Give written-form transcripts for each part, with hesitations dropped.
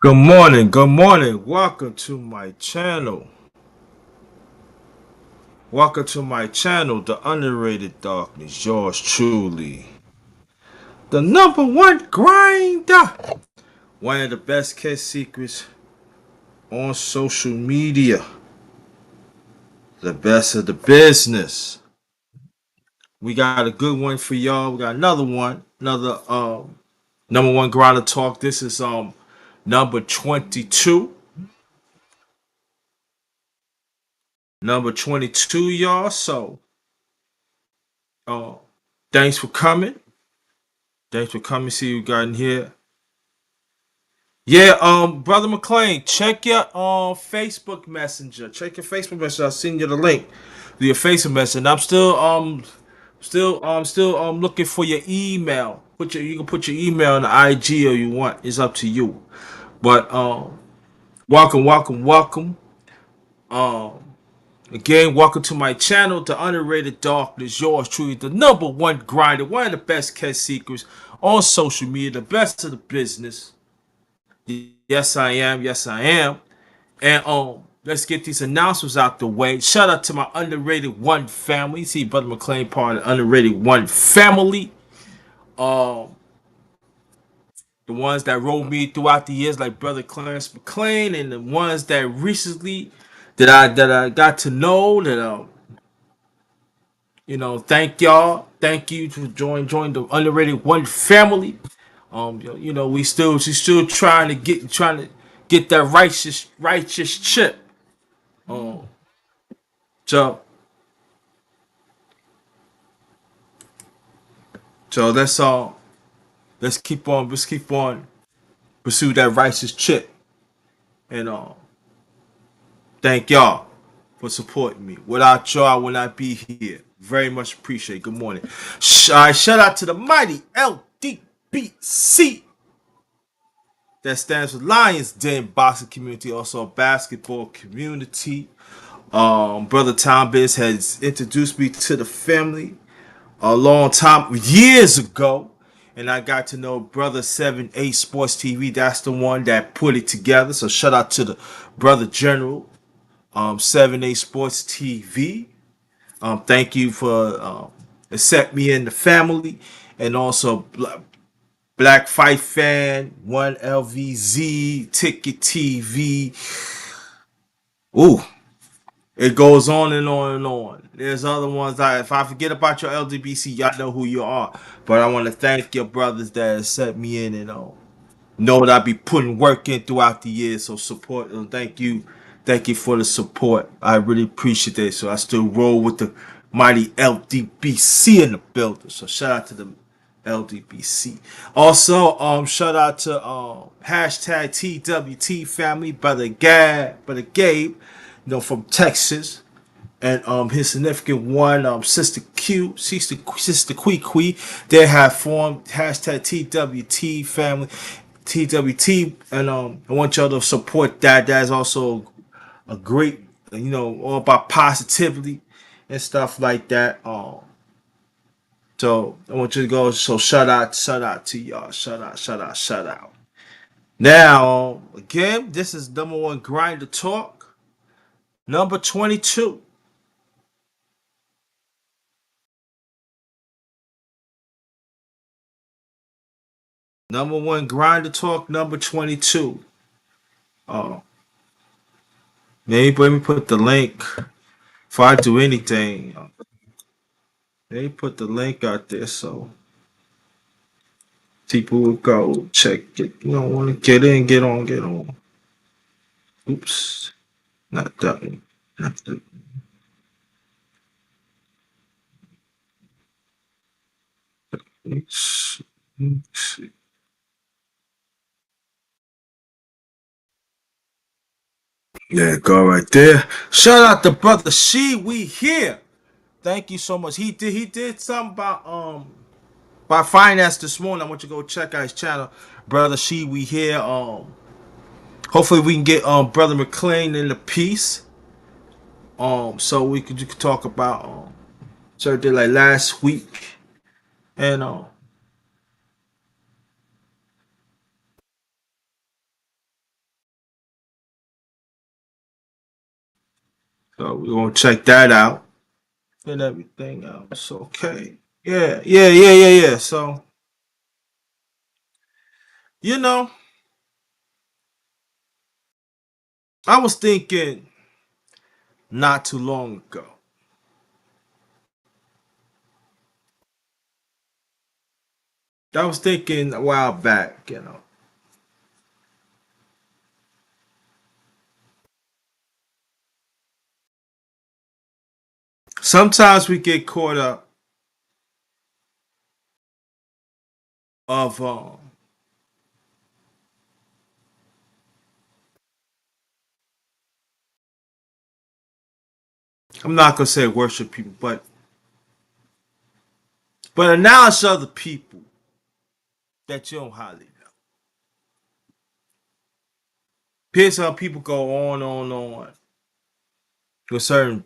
Good morning, good morning. Welcome to my channel. Welcome to my channel, The Underrated Darkness. Yours truly. The number one grinder. One of the best kept secrets on social media. The best of the business. We got a good one for y'all. We got another one. Another number one grinder talk. This is number 22. Number 22, y'all. So uh thanks for coming. Thanks for coming. See you got in here. Yeah, brother McLean, check your Facebook Messenger. Check your Facebook Messenger. I'll send you the link to your Facebook Messenger. I'm still looking for your email. You can put your email in the IG or you want. It's up to you. But welcome. Um, Again, welcome to my channel, The Underrated Darkness. Yours truly, the number one grinder, one of the best kept secrets on social media, the best of the business. Yes, I am. Yes, I am. And let's get these announcements out the way. Shout out to my underrated one family. See, Brother McLean part of the underrated one family. Um, the ones that rode me throughout the years, like Brother Clarence McLean, and the ones that recently that I got to know. Thank y'all. Thank you to join the underrated one family. She's still trying to get that righteous chip. Um, so so that's all. Let's keep on pursue that righteous chip. And thank y'all for supporting me. Without y'all, I would not be here. Very much appreciate. Good morning. Shout out to the mighty LDBC. That stands for Lions Den Boxing Community, also a basketball community. Brother Tom Biz has introduced me to the family a long time, years ago. And I got to know Brother 7-8 Sports TV. That's the one that put it together. So shout out to the Brother General, 7-8 Sports TV. Thank you for accept me in the family. And also Black Fight Fan, 1LVZ, Ticket TV. Ooh, it goes on and on and on. There's other ones that if I forget about your LDBC, y'all know who you are. But I want to thank your brothers that set me in and know that I be putting work in throughout the years. So support and thank you for the support. I really appreciate it. So I still roll with the mighty LDBC in the building. So shout out to the LDBC. Also, shout out to hashtag TWT family, brother Gabe, from Texas, and his significant one, sister Quee. They have formed hashtag TWT family, TWT, and I want y'all to support that. That's also a great, all about positivity and stuff like that. So I want you to go. So shout out to y'all. Shout out. Now, again, this is number one grinder talk, number 22. Number one grinder talk, number 22. Oh, maybe let me put the link before I do anything. Let me put the link out there so people will go check it. Want to get in, get on, get on. Oops, not that one. Not that one. Yeah, go right there. Shout out to brother She We Here. Thank you so much. He did something about finance this morning. I want you to go check out his channel, brother She We Here. Hopefully we can get brother McLean in the piece. So you could talk about certain like last week and So we're gonna check that out and everything else. Okay. Yeah, yeah, yeah, yeah, yeah. So, you know, I was thinking not too long ago. I was thinking a while back, sometimes we get caught up of I'm not gonna say worship people, but acknowledge other people that you don't highly know. Here's how people go on with certain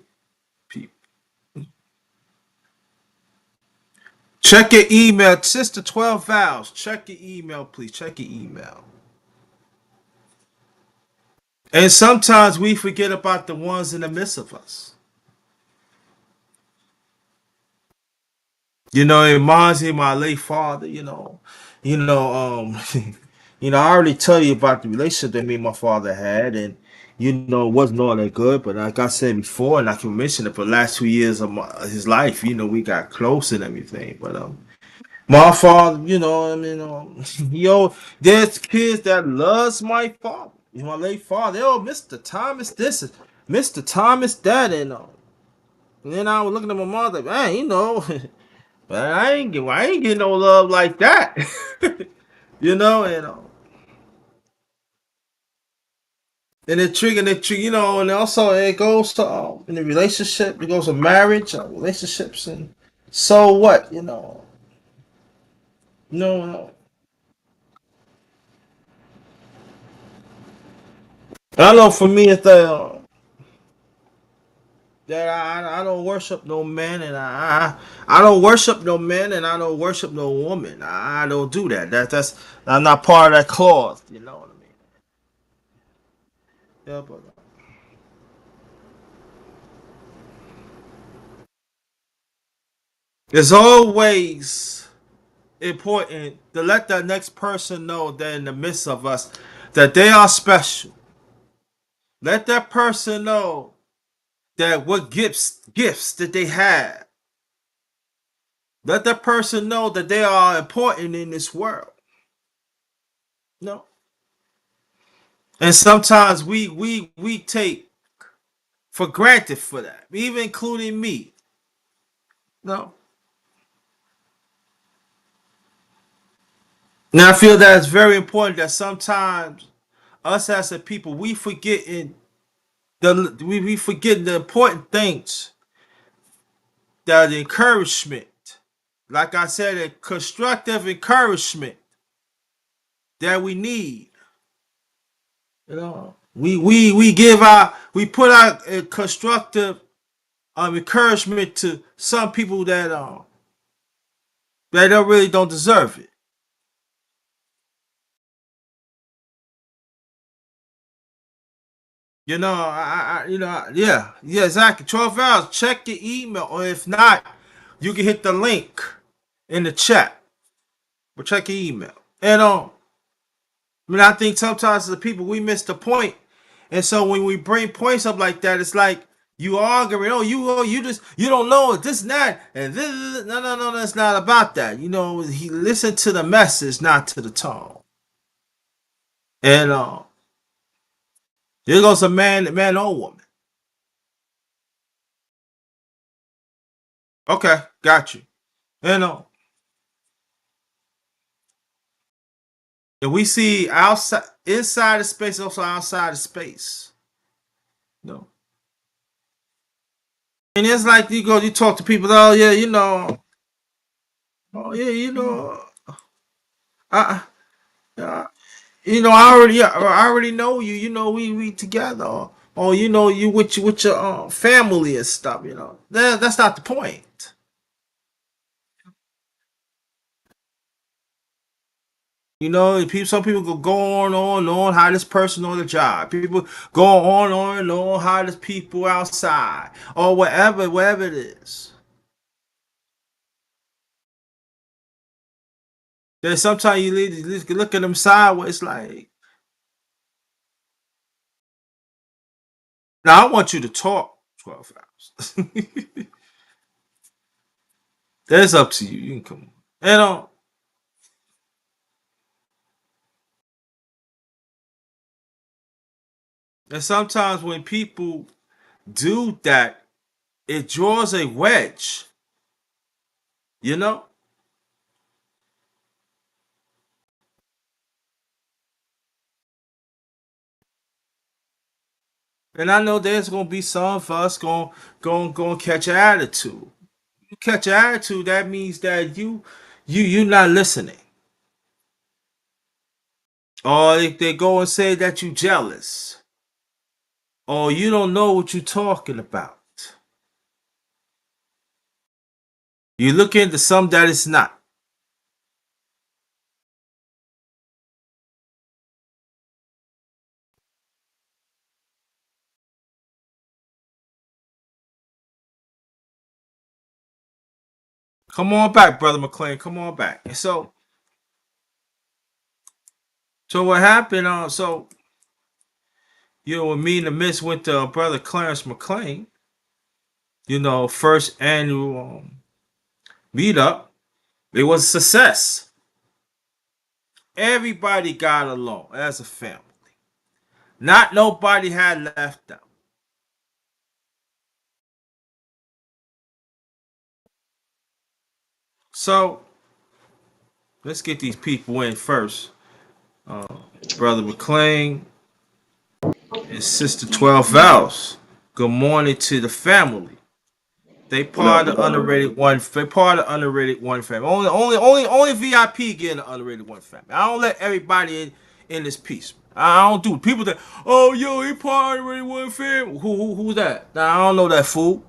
people. Check your email, Sister 12 Vows. Check your email, please. Check your email. And sometimes we forget about the ones in the midst of us. It reminds me of my late father, You know, I already tell you about the relationship that me and my father had, and it wasn't all that good. But like I said before, and I can mention it for the last 2 years of his life, we got close and everything. But my father, there's kids that loves my father, my late father. Oh, Mr. Thomas, this is Mr. Thomas, that, and then I was looking at my mother, man, but I ain't getting no love like that, and and also it goes to in the relationship, it goes to marriage, relationships, and so what, no. I know for me, it's that I don't worship no man, and I don't worship no man, and I don't worship no woman. I don't do that. That's I'm not part of that clause. You know what I mean? Yeah, but it's always important to let the next person know that in the midst of us that they are special. Let that person know that what gifts that they have. Let that person know that they are important in this world. No. And sometimes we take for granted for that, even including me. No. Now I feel that it's very important that sometimes us as a people we forgetting we forget the important things that the encouragement, like I said, a constructive encouragement that we need. We put out a constructive encouragement to some people that don't really don't deserve it. Yeah, yeah, exactly. 12 hours. Check your email, or if not, you can hit the link in the chat. But check your email. And I think sometimes the people we miss the point, and so when we bring points up like that, it's like you arguing. You don't know this and that, and this. No, no, no, that's not about that. He listened to the message, not to the tone. And here goes a man or woman. Okay, got you. And and we see outside, inside of space, also outside of space. No. And it's like you talk to people. Oh yeah, oh yeah, I, I I already know you. We together. Or you with your family and stuff. That's not the point. You know, people. Some people go on how this person on the job. People go on and on how this people outside or whatever it is. Then sometimes you look at them sideways like, now I want you to talk 12 hours. That's up to you. You can come on. And sometimes when people do that, it draws a wedge. You know, and I know there's gonna be some of us gonna catch an attitude. You catch an attitude, that means that you not listening. Or if they go and say that you jealous, or you don't know what you're talking about. You look into something that it's not. Come on back, brother McLean. Come on back. And so what happened? So when me and the Miss went to brother Clarence McLean, first annual meetup. It was a success. Everybody got along as a family. Not nobody had left out. So let's get these people in first. Uh, brother McLean and Sister 12 Vows. Good morning to the family. They What up? part of the underrated one. They part of the underrated one family. Only VIP getting the underrated one family. I don't let everybody in this piece. I don't do it. People that, oh yo, he part of the underrated one family. Who's that? Nah, I don't know that fool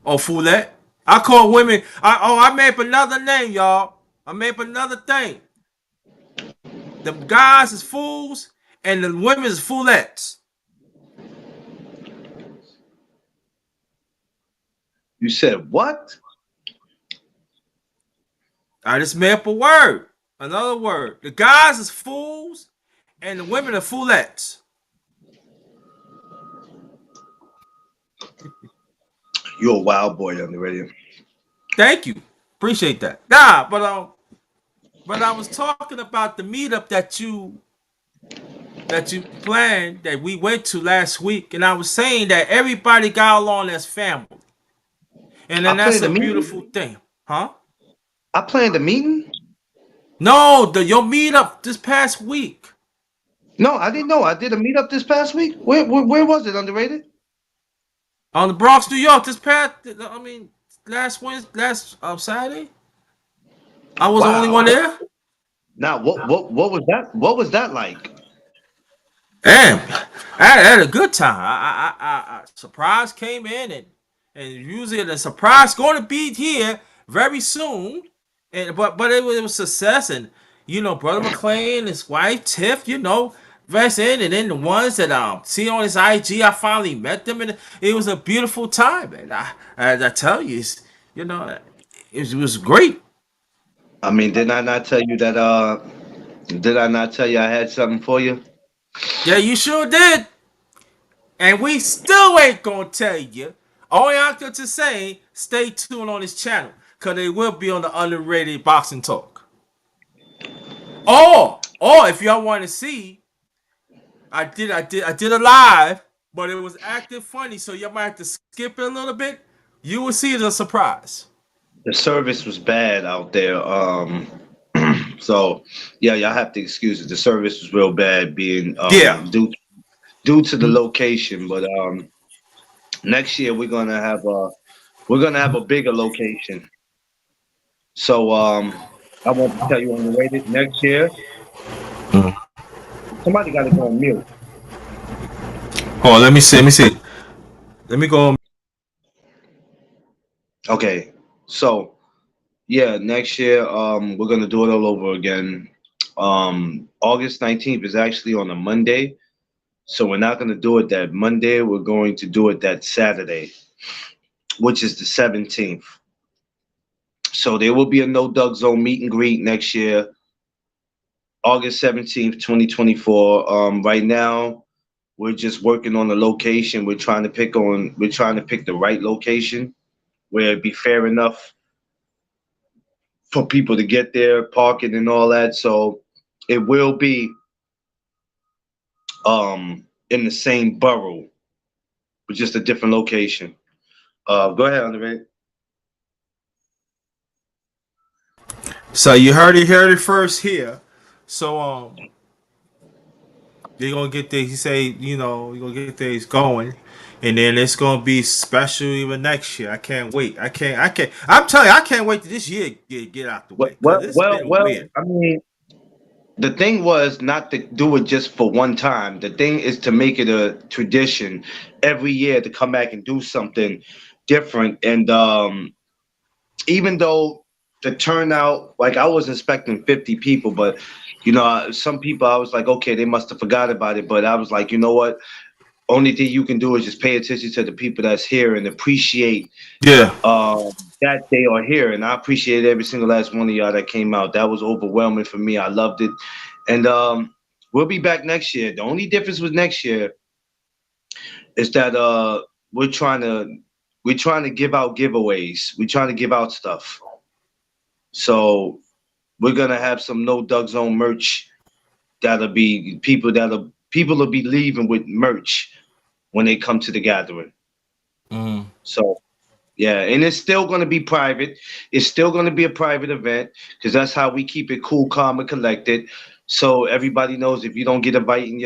or foolette. I call women. I made up another name, y'all. I made up another thing. The guys is fools and the women is foolettes. You said what? I just made up a word. Another word. The guys is fools and the women are foolettes. You're a wild boy on the radio. Thank you. Appreciate that. Nah, but I was talking about the meetup that you planned that we went to last week, and I was saying that everybody got along as family. And I then that's planned a a meeting. beautiful thing. Huh? I planned a meeting. No, your meetup this past week No, I didn't know. I did a meetup this past week. Where was it? Underrated? on the Bronx, New York. Last Wednesday, last Saturday. I was the only one Wow. there. Now what was that? What was that like? Damn, I had a good time. Surprise came in, and usually the surprise going to be here very soon. And but it was success, and brother McLean, his wife Tiff, rest in, and then the ones that see on his IG, I finally met them, and it was a beautiful time. And as I tell you, you know, it was great. I mean, did I not tell you that? Did I not tell you I had something for you? Yeah, you sure did. And we still ain't gonna tell you. All I got to say, stay tuned on this channel, cause they will be on the underrated boxing talk. Or if y'all want to see, I did a live, but it was acting funny, so y'all might have to skip it a little bit. You will see it as a surprise. The service was bad out there. So yeah, y'all have to excuse it. The service was real bad, being Yeah. due to the location. But next year we're gonna have a bigger location. So I want to tell you on the way that next year, somebody got to go on mute. Hold on, let me see. Let me see. Let me go. Okay, so yeah, next year we're gonna do it all over again. August 19th is actually on a Monday, so we're not going to do it that Monday. We're going to do it that Saturday, which is the 17th. So there will be a No Doug Zone meet and greet next year, August 17th, 2024. Right now, we're just working on the location. We're trying to pick the right location where it'd be fair enough for people to get there, parking and all that. So it will be in the same borough, but just a different location. Go ahead, Andre. So you heard it first here. So they're gonna get things. He say, you're gonna get things going, and then it's gonna be special even next year. I can't wait. I can't. I'm telling you, I can't wait to this year get out the way because it's been weird. I mean, the thing was not to do it just for one time. The thing is to make it a tradition every year to come back and do something different. And even though the turnout, like I was expecting 50 people, but some people I was like, okay, they must have forgot about it. But I was like, you know what? Only thing you can do is just pay attention to the people that's here and appreciate Yeah. that they are here. And I appreciate every single last one of y'all that came out. That was overwhelming for me. I loved it. And we'll be back next year. The only difference with next year is that we're trying to give out giveaways. We're trying to give out stuff. So we're gonna have some No Doug Zone merch. People will be leaving with merch when they come to the gathering. Mm. So yeah, and it's still going to be private. It's still going to be a private event because that's how we keep it cool, calm, and collected. So everybody knows if you don't get an invite in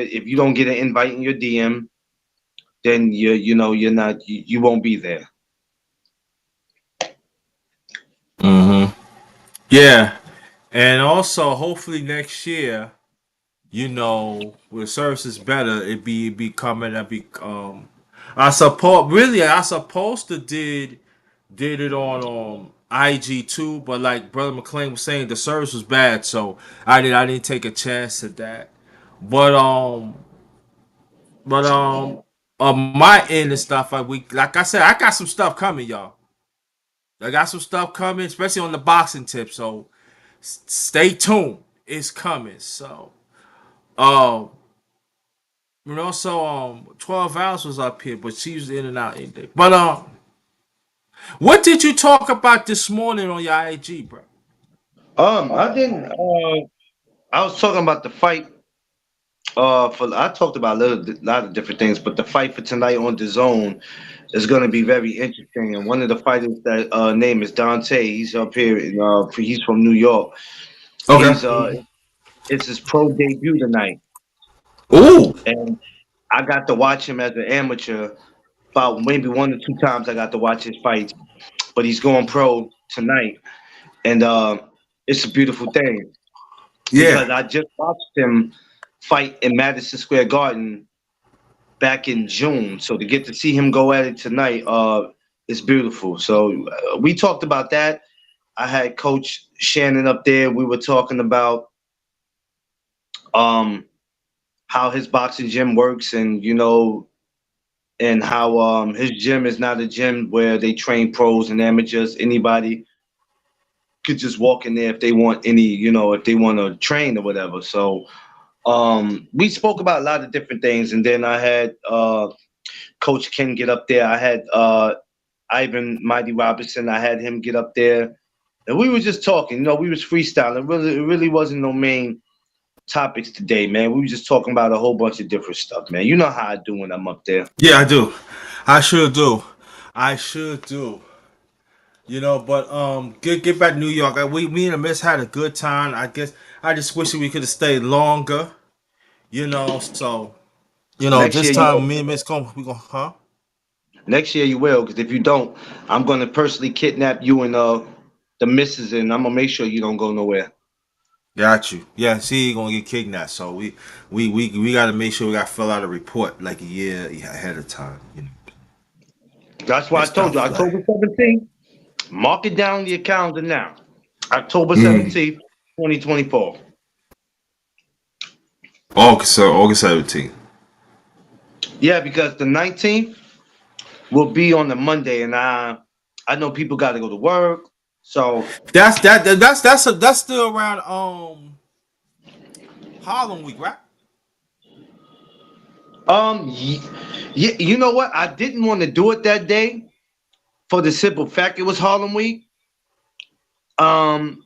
your DM, then you're not you won't be there. Mm-hmm. Yeah, and also hopefully next year, when the service is better, it be coming. I supposed to did it on IG too, but like Brother McLean was saying, the service was bad, so I didn't take a chance at that. But but on my end and stuff, like I said, I got some stuff coming, y'all. I got some stuff coming, especially on the boxing tip. So stay tuned. It's coming. So um. So 12 hours was up here, but she was in and out any day. But what did you talk about this morning on your IG, bro? I didn't. I was talking about the fight. I talked about lot of different things, but the fight for tonight on the zone is going to be very interesting. And one of the fighters that name is Dante. He's up here. He's from New York. Okay. He's it's his pro debut tonight, Ooh. and I got to watch him as an amateur. About maybe one or two times I got to watch his fights, but he's going pro tonight, and it's a beautiful thing Yeah. because I just watched him fight in Madison Square Garden back in June. So to get to see him go at it tonight, it's beautiful. So we talked about that. I had Coach Shannon up there. We were talking about um, how his boxing gym works, and and how his gym is not a gym where they train pros and amateurs. Anybody could just walk in there if they want if they want to train or whatever. So we spoke about a lot of different things, and then I had Coach Ken get up there. I had Ivan Mighty Robinson. I had him get up there, and we were just talking. We was freestyling. It really wasn't no main topics today, man. We were just talking about a whole bunch of different stuff, man. You know how I do when I'm up there. Yeah, I do. I sure do. I sure do. But get back to New York. Me and the Miss had a good time. I guess I just wish we could have stayed longer. So Next this year you time will. me and Miss we gonna huh? Next year you will, because if you don't, I'm gonna personally kidnap you and the missus, and I'm gonna make sure you don't go nowhere. Got you. Yeah, she gonna get kidnapped. So we got to make sure we got to fill out a report like a year ahead of time. That's why And I told you, stuff like. October 17th. Mark it down on your calendar now. October Mm. 17th, 2024. August 17th. Yeah, because the 19th will be on the Monday, and I know people got to go to work, so That's still around Harlem Week, right? yeah, you know what? I didn't want to do it that day for the simple fact it was Harlem Week. Um,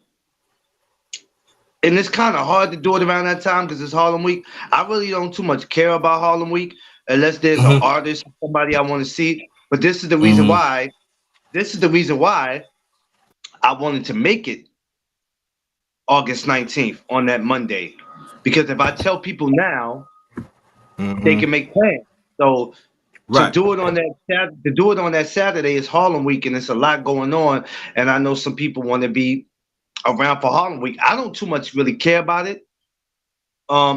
and it's kind of hard to do it around that time because it's Harlem Week. I really don't too much care about Harlem Week unless there's an Mm-hmm. artist, somebody I want to see. But this is the reason Mm-hmm. why. This is the reason why I wanted to make it August 19th on that Monday, because if I tell people now, they Mm-hmm. can make plans. So to Right. do it on to do it on that Saturday is Harlem Week, and it's a lot going on. And I know some people want to be around for Harlem Week. I don't too much really care about it.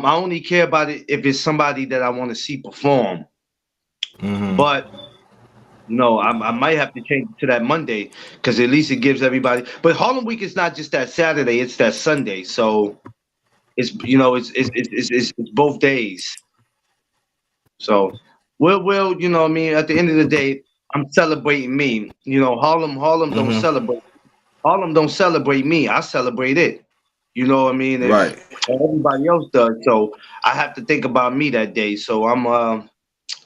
I only care about it if it's somebody that I want to see perform. Mm-hmm. But no, I might have to change it to that Monday because at least it gives everybody. But Harlem Week is not just that Saturday; it's that Sunday. So it's both days. So we'll I mean, at the end of the day, I'm celebrating me. Harlem don't Mm-hmm. celebrate. Harlem don't celebrate me. I celebrate it. You know what I mean? Right. And everybody else does. So I have to think about me that day. So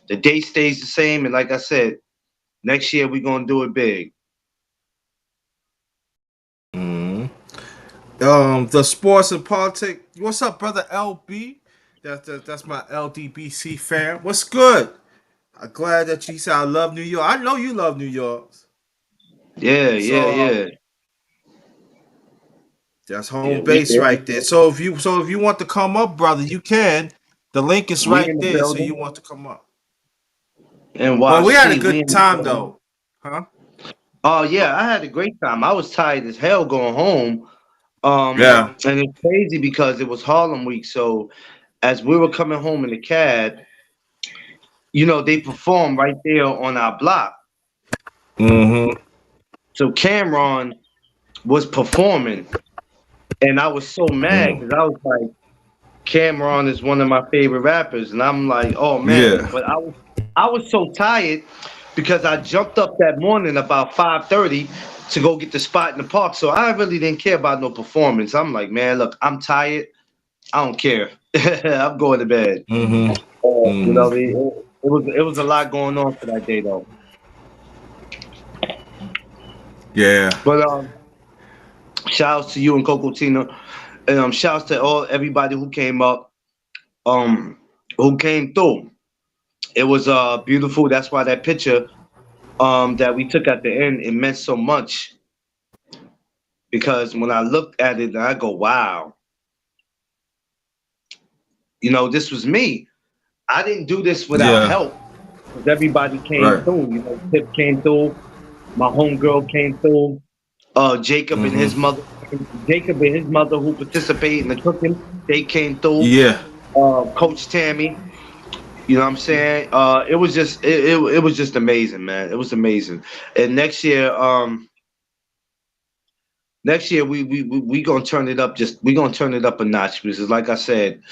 the day stays the same, and like I said, next year we're gonna do it big. Mm-hmm. The sports and politics. What's up, brother LB? That's my LDBC fan. What's good? I'm glad that you said I love New York. I know you love New York. Yeah, yeah, So yeah. that's Yeah, home base right there. So if you want to come up, brother, you can. The link is we in right the there. So you building. want to come up. But we had a NYC, we good in the time building. though, huh? Oh yeah, I had a great time. I was tired as hell going home. Yeah. And it's crazy because it was Harlem Week. So as we were coming home in the cab, they performed right there on our block. Mm-hmm. So Cameron was performing, and I was so mad Mm. because I was like, Cameron is one of my favorite rappers, and I'm like, oh man. Yeah. But I was so tired because I jumped up that morning about 5:30 to go get the spot in the park. So I really didn't care about no performance. I'm like, man, look, I'm tired. I don't care. I'm going to bed. Mm-hmm. Mm-hmm. It was a lot going on for that day though. Yeah. But shouts to you and Coco Tina, and shouts to all everybody who came up, um, who came through. It was beautiful. That's why that picture that we took at the end, it meant so much because when I looked at it, I go, wow, this was me. I didn't do this without Yeah. help because everybody came Right. through. Tip came through, my homegirl came through, Jacob and his Mm-hmm. mother, Jacob and his mother who participated in the cooking, they came through. Yeah. Coach Tammy, you know what I'm saying? It was just amazing, man. It was amazing. And next year we gonna turn it up. We gonna turn it up a notch because, like I said,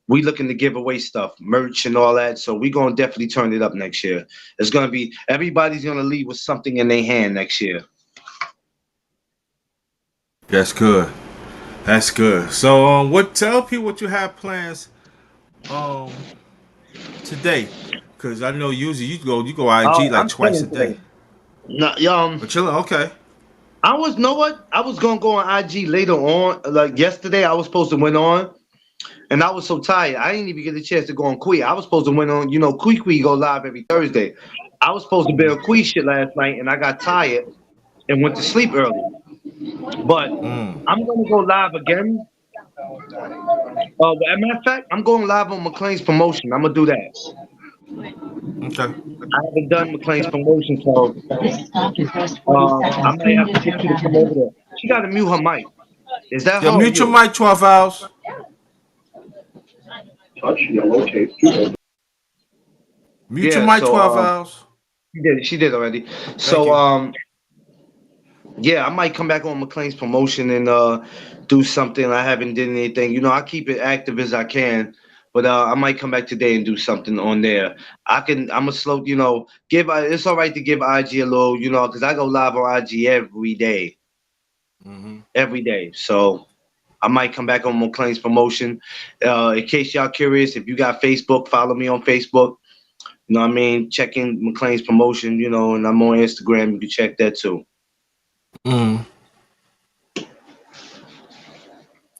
we looking to give away stuff, merch and all that. So we gonna definitely turn it up next year. It's gonna be everybody's gonna leave with something in their hand next year. That's good. That's good. So what tell people what you have plans um today. Cause I know usually you go IG like I'm twice a chilling day. today. No, But chilling, okay. I was know what I was gonna go on IG later on. Like yesterday, I was supposed to went on, and I was so tired. I didn't even get a chance to go on Quee. I was supposed to went on. Quee go live every Thursday. I was supposed to be on Quee shit last night, and I got tired and went to sleep early. But Mm. I'm gonna go live again. As a matter of fact, I'm going live on McLean's promotion. I'm gonna do that. Okay. I haven't done McLean's promotion, so I might have to get you to come over there. She got to mute her mic. Is that her Yeah, or mute your you? mic 12 hours. Mute your Yeah. mic So 12 hours. she did already. Thank So you. yeah, I might come back on McLean's promotion and do something. I haven't did anything. I keep it active as I can, but I might come back today and do something on there. I'm a slow, give. It's all right to give IG a little, because I go live on IG Mm-hmm. every day. So I might come back on McLean's promotion. In case y'all curious, if you got Facebook, follow me on Facebook. You know what I mean? Check in McLean's promotion, and I'm on Instagram. You can check that too. Mm.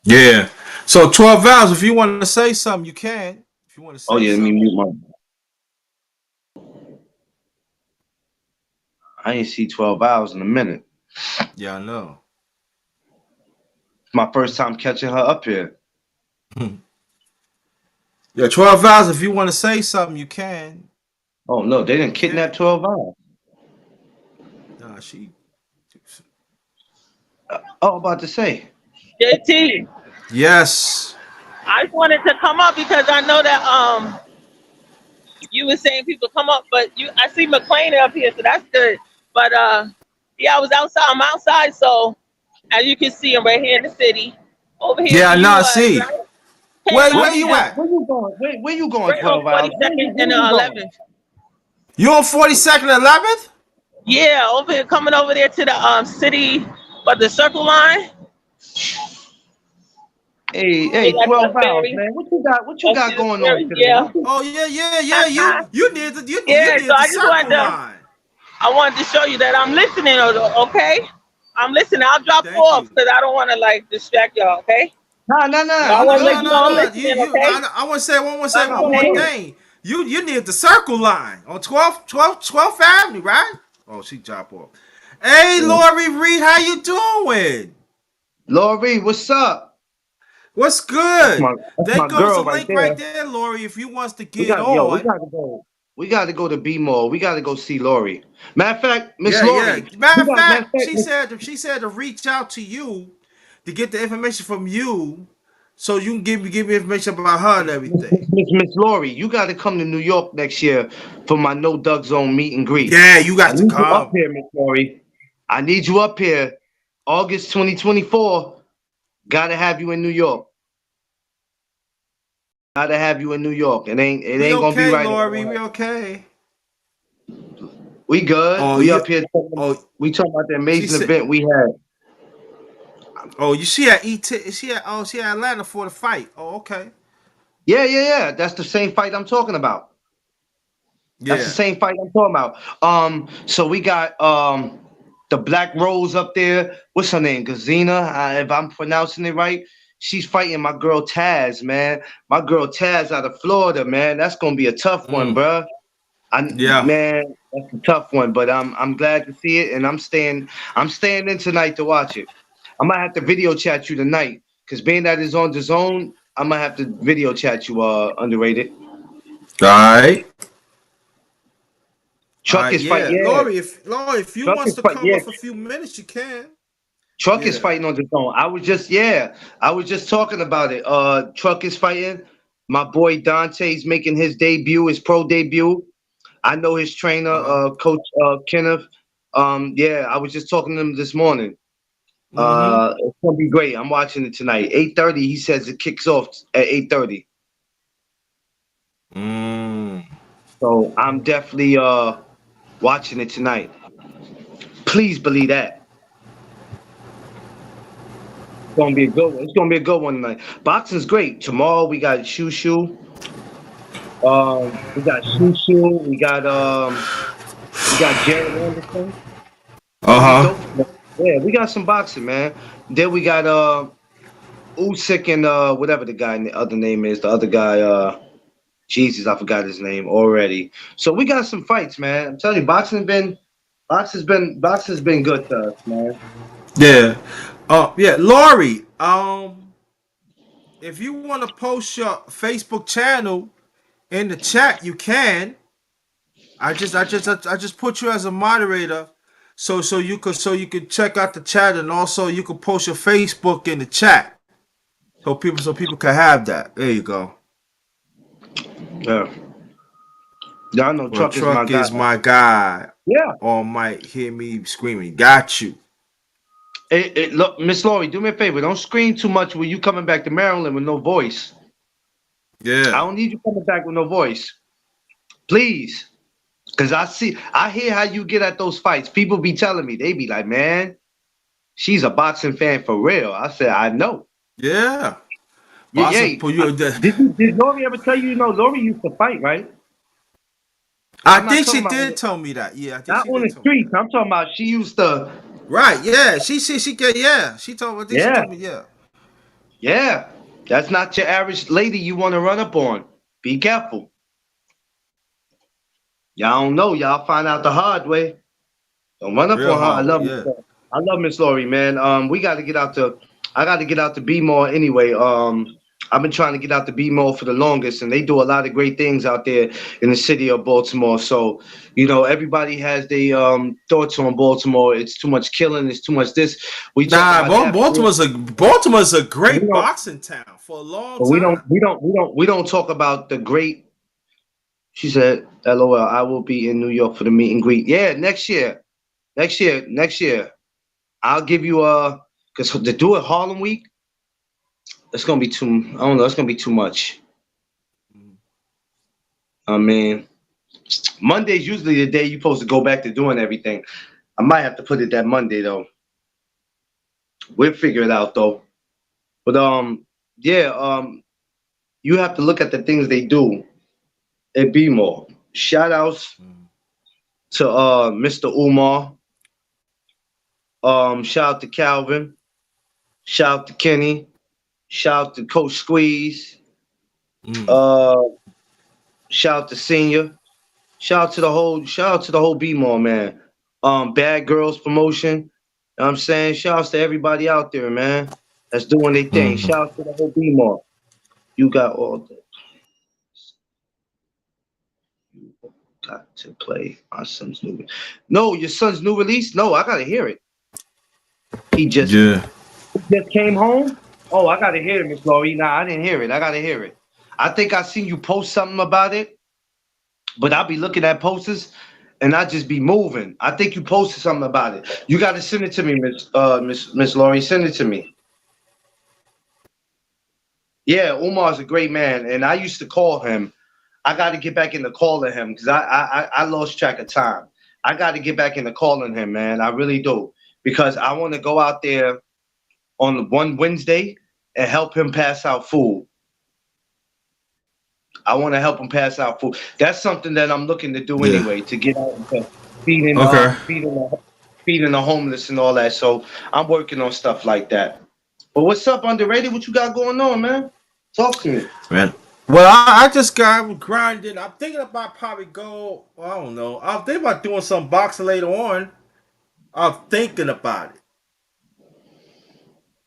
Yeah. So 12 hours. If you want to say something, you can. If you want to Oh say yeah, let me something. mute my. I ain't see 12 hours in a minute. Yeah, I know. My first time catching her up here. Yeah, 12 hours. If you want to say something, you can. Oh no, they You didn't kidnap can. 12 hours. Nah, she. Oh, about to say. JT, Yes. I just wanted to come up because I know that you were saying people come up, but I see McLean up here, so that's good. But yeah, I was outside. I'm outside, so as you can see, I'm right here in the city. Over here Yeah, where nah, you I was, see. right? Came Where up you and at? Where you going? Where you going? right on 12 hours. Where 42nd and you going? 11th. You on 42nd and 11th? Yeah, over here, coming over there to the city, but the Circle Line. Hey, Yeah, that's 12 hours, Westbury. man. What you got going on Westbury, today? yeah. Oh yeah. You need the you Yeah, need so the I just wanted circle to. line. I wanted to show you that I'm listening. Okay, I'm listening. I'll drop Thank off you. because I don't want to like distract y'all. Okay, Nah. but I No, You want to no, let no, good? you You no, know I'm good? no. listening. I, Okay, I want to say I'm one We more saying. good. thing. You need the circle line on 12th Avenue, right? Oh, she drop off. Hey, Yeah. Lori Reed, how you doing? Lori, what's up? What's That's good? my that's There my goes a girl right link there. right there, Lori. If you wants to We get got yo, we on. gotta go. We gotta go to B Mall. We gotta go see Lori. Matter of fact, Miss Yeah. Lori, Matter of matter of fact, fact, she said to reach out to you to get the information from you, so you can give me information about her and everything. Miss Lori, you gotta come to New York next year for my No Doug Zone meet and greet. Yeah, you I got to need you up come. here, Miss Lori. I need you up here. August 2024. Gotta have you in New York. Gotta have you in New York. It We ain't gonna be okay, right. Lori. We okay. We good. Oh, We you. up here Oh, we talking about the she amazing said. event we had. Oh, you she at ET? She at Atlanta for the fight. Oh, okay. Yeah. That's the same fight I'm talking about. That's the Yeah. same fight I'm talking about. So we got the Black Rose up there. What's her name? Gazina, if I'm pronouncing it right. She's fighting my girl Taz, man. My girl Taz out of Florida, man. That's gonna be a tough one, Mm, bruh. yeah. Man, that's a tough one, but I'm glad to see it, and I'm staying in tonight to watch it. I might have to video chat you tonight, cause being that it's on the zone, I might have to video chat you. Underrated. All right. All Truck right. is fight, Yeah, yeah. Lori, if you Truck wants is to fight, come yeah. up for a few minutes, you can. Truck is Yeah. fighting on the zone. I was just talking about it. Truck is fighting. My boy Dante's making his debut, his pro debut. I know his trainer, Uh huh. Coach Kenneth. Yeah, I was just talking to him this morning. Mm-hmm. It's gonna be great. I'm watching it tonight. 8:30. He says it kicks off at 8:30. Mm. So I'm definitely watching it tonight. Please believe that. It's gonna be a good one. It's gonna be a good one tonight. Boxing's great. Tomorrow we got Shoo Shoo. We got Shoo Shoo. We got Jared Anderson. Uh Gonna be huh. dope. Yeah, we got some boxing, man. Then we got Usyk and whatever the other name is. The other guy, Jesus, I forgot his name already. So we got some fights, man. I'm telling you, boxing's been good to us, man. Yeah. Yeah, Lori. If you want to post your Facebook channel in the chat, you can. I just put you as a moderator, so you could check out the chat, and also you could post your Facebook in the chat, so people can have that. There you go. Yeah, y'all know Well, Truck is my truck guy. is my guy. Yeah. All might hear me screaming. Got you. Look, Miss Laurie, do me a favor. Don't scream too much when you coming back to Maryland with no voice. Yeah. I don't need you coming back with no voice. Please. Cause I hear how you get at those fights. People be telling me, they be like, man, she's a boxing fan for real. I said, I know. Yeah. Yeah, Boxing yeah. for you. Did Lori ever tell you, Lori used to fight, right? I I'm not think she talking about did tell me that. Yeah, I think not she on did the tell me streets. that. I'm talking about she used to. Right. Yeah. She get. Yeah. She told me. I think she Yeah, told me. Yeah. yeah. That's not your average lady you want to run up on. Be careful. Y'all don't know. Y'all find out the hard way. Don't run up Real on her. hard way. Yeah. I love Miss Laurie, man. We got to get out to. I got to get out to B more anyway. I've been trying to get out to B more for the longest, and they do a lot of great things out there in the city of Baltimore. So, everybody has their thoughts on Baltimore. It's too much killing. It's too much this. We talk Nah, about that. Baltimore's a We great don't. boxing town for a long But we don't. time. We don't. We don't. We don't talk about the great. She said, "LOL. I will be in New York for the meet and greet. Yeah, next year. Next year. I'll give you because to do it Harlem Week, it's gonna be too. I don't know. It's gonna be too much. I mean, Monday's usually the day you're supposed to go back to doing everything. I might have to put it that Monday though. We'll figure it out though. But yeah, you have to look at the things they do and be more. Shout outs to Mr. Umar. Shout out to Calvin. Shout out to Kenny. Shout out to Coach Squeeze. Mm. Uh, shout out to Senior. Shout out to the whole B-Mall, man. Bad Girls promotion. You know what I'm saying? Shout out to everybody out there, man. That's doing their thing. Mm. Shout out to the whole B-Mall. You got all the you got to play my son's new No, your son's new release? No, I gotta hear it. He Yeah. just came home? Oh, I gotta hear it, Miss Laurie. Nah, I didn't hear it. I gotta hear it. I think I seen you post something about it, but I'll be looking at posters and I just be moving. I think you posted something about it. You got to send it to me, Miss Laurie. Send it to me. Yeah, Umar's a great man, and I used to call him. I got to get back into calling him because I lost track of time. I got to get back into calling him, man. I really do because I want to go out there on one Wednesday and help him pass out food. I want to help him pass out food. That's something that I'm looking to do Yeah. anyway, to get out and feeding Okay. feeding the homeless and all that. So I'm working on stuff like that. But what's up, underrated? What you got going on, man? Talk to me. Man. Well, I just got grinding. I'm thinking about probably go. I don't know. I'm thinking about doing some boxing later on. I'm thinking about it.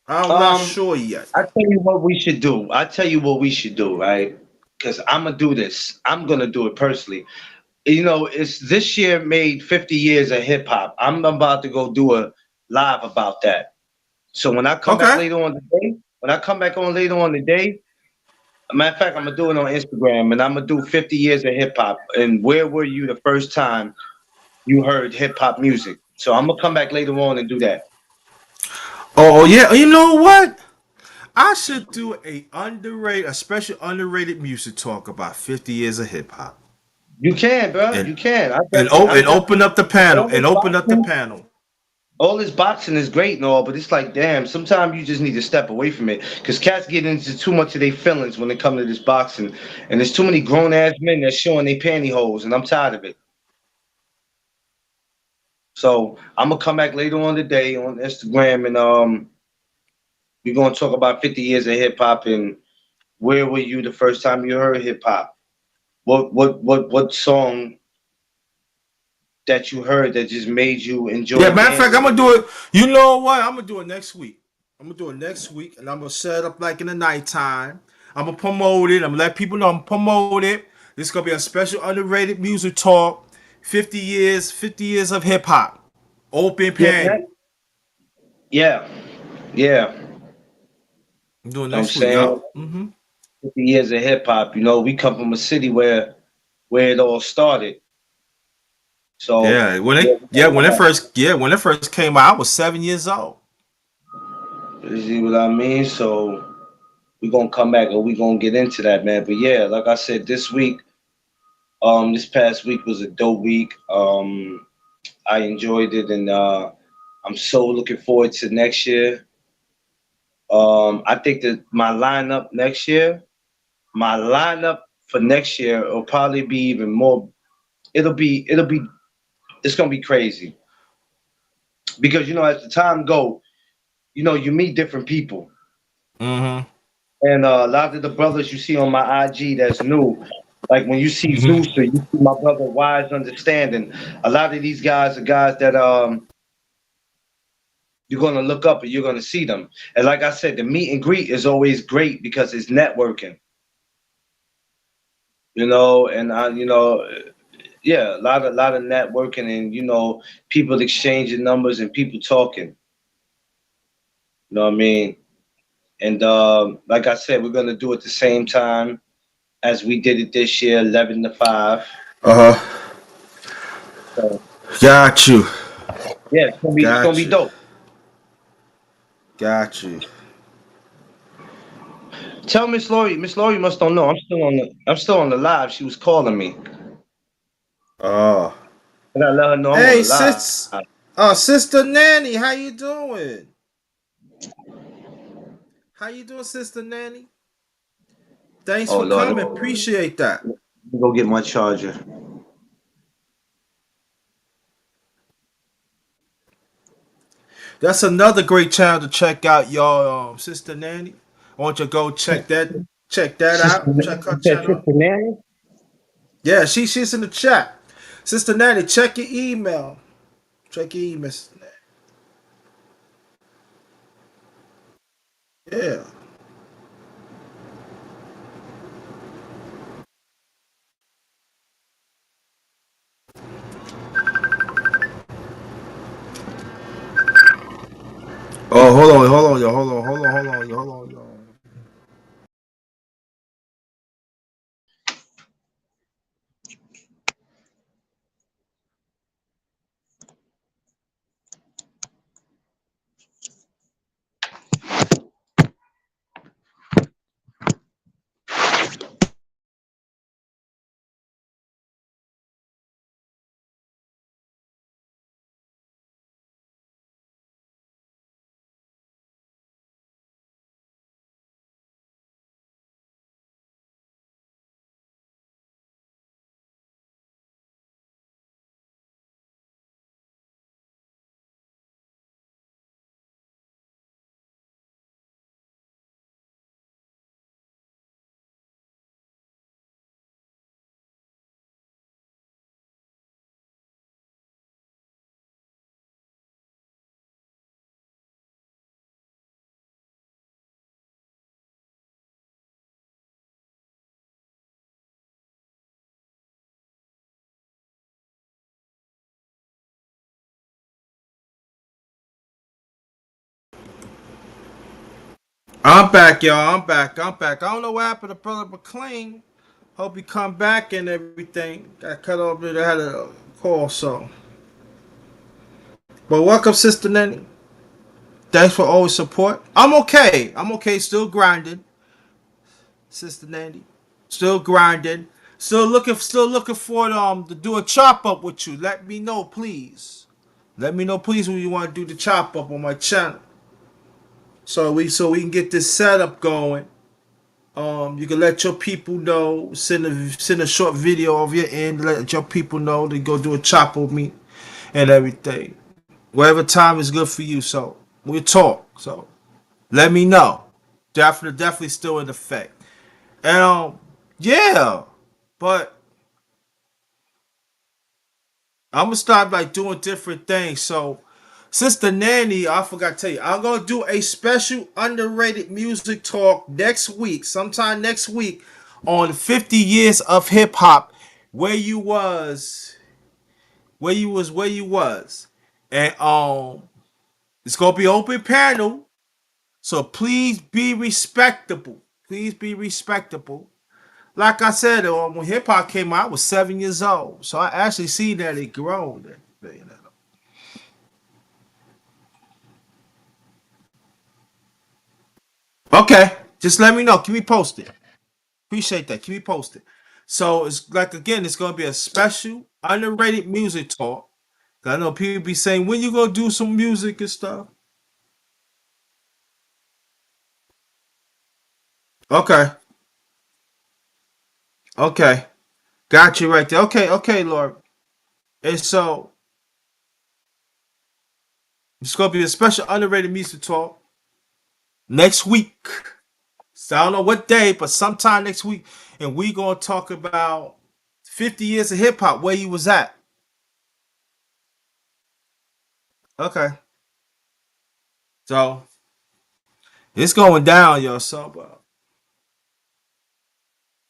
I'm not Um, sure yet. I tell you what we should do. I tell you what we should do, right? Because I'm gonna do this. I'm gonna do it personally. It's this year made 50 years of hip hop. I'm about to go do a live about that. So when I come back Okay. later on today, when I come back on later on today, matter of fact, I'm gonna do it on Instagram, and I'm gonna do 50 years of hip hop. And where were you the first time you heard hip hop music? So I'm gonna come back later on and do that. Oh yeah. You know what? I should do a special underrated music talk about 50 years of hip hop, You can, bro. and You can. and open up the panel and open up the panel. All this boxing is great and all, but it's like, damn. Sometimes you just need to step away from it because cats get into too much of their feelings when it comes to this boxing, and there's too many grown ass men that's showing their pantyhose, and I'm tired of it. So I'm gonna come back later on today on Instagram, and we're gonna talk about 50 years of hip hop and where were you the first time you heard hip hop? What song that you heard that just made you Yeah, enjoy matter of fact, I'm dancing? gonna do it. You know what? I'm gonna do it next week. I'm gonna do it next week, and I'm gonna set it up like in the nighttime. I'm gonna promote it. I'm gonna let people know I'm promote it. This is gonna be a special underrated music talk. 50 years of hip hop. Open Yeah, panel. yeah, yeah. I'm doing I'm next week, saying yup. Mm-hmm. 50 years of hip hop. We come from a city where it all started. So Yeah, when it first came out, I was 7 years old. you see what I mean? So we're gonna come back and we're gonna get into that, man. But yeah, like I said, this past week was a dope week. I enjoyed it, and I'm so looking forward to next year. I think that my lineup for next year will probably be even more. It'll be it's gonna be crazy because as the time go, you meet different people, Mm-hmm. and a lot of the brothers you see on my IG that's new. Like when you see Zeus Mm-hmm. or you see my brother Wise Understanding, a lot of these guys are guys that you're gonna look up and you're gonna see them. And like I said, the meet and greet is always great because it's networking. And yeah, a lot of networking and people exchanging numbers and people talking. You know what I mean? And like I said, we're gonna do it the same time as we did it this year, 11 to 5. Uh-huh. So Got you. yeah, it's gonna be Got you. dope. Got you. Tell Miss Laurie. Miss Laurie must don't know. I'm still on the live. She was calling me. Oh. I gotta let her know I'm on Hey, the live. Sister Nanny, how you doing? How you doing, Sister Nanny? Thanks Oh for Lord, coming. Appreciate that. let me go get my charger. That's another great channel to check out, y'all. Sister Nanny. I want you to go check that Sister, out. Check her you said channel Sister out. Nanny? Yeah, she's in the chat. Sister Nanny, check your email. Check your email. Yeah. Oh, hold on, yo, hold on, yo, hold on, yo. I'm back, y'all. I'm back. I'm back. I don't know what happened to Brother McLean. Hope he come back and everything. Got cut off. I had a call, so. But welcome, Sister Nanny. Thanks for always support. I'm okay. I'm okay. Still grinding, Sister Nanny. Still grinding. Still looking for to do a chop up with you. Let me know, please. Let me know, please, when you want to do the chop up on my channel, so we can get this setup going. You can let your people know. Send a short video of your end. Let your people know to go do a chop with me and everything. Whatever time is good for you. So we'll talk. So let me know. Definitely still in effect. And yeah. But I'm gonna start like doing different things. So, Sister Nanny, I forgot to tell you, I'm gonna do a special underrated music talk next week, sometime next week, on 50 years of hip hop, where you was, where you was, and it's gonna be open panel. So please be respectable. Please be respectable. Like I said, when hip hop came out, I was 7 years old, so I actually see that it grown. Okay. Just let me know. Keep me posted. Appreciate that. Keep me posted. So it's like again, it's gonna be a special underrated music talk. I know people be saying when you gonna do some music and stuff. Okay. Okay. Got you right there. Okay, okay, Lord. And so it's gonna be a special underrated music talk next week. So I don't know what day, but sometime next week, and we gonna talk about 50 years of hip hop, where you was at. Okay. So it's going down, yo. So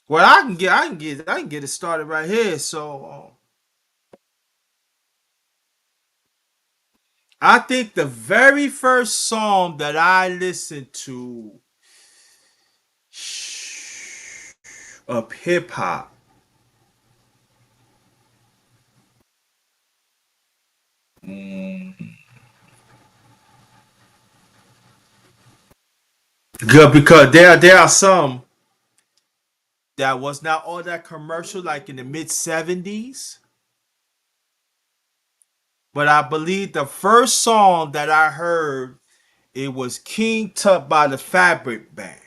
well, I can get it started right here. So I think the very first song that I listened to of hip hop. Good, because there are some that was not all that commercial, like in the mid 70s. But I believe the first song that I heard it was King Tut by the Fabric Band.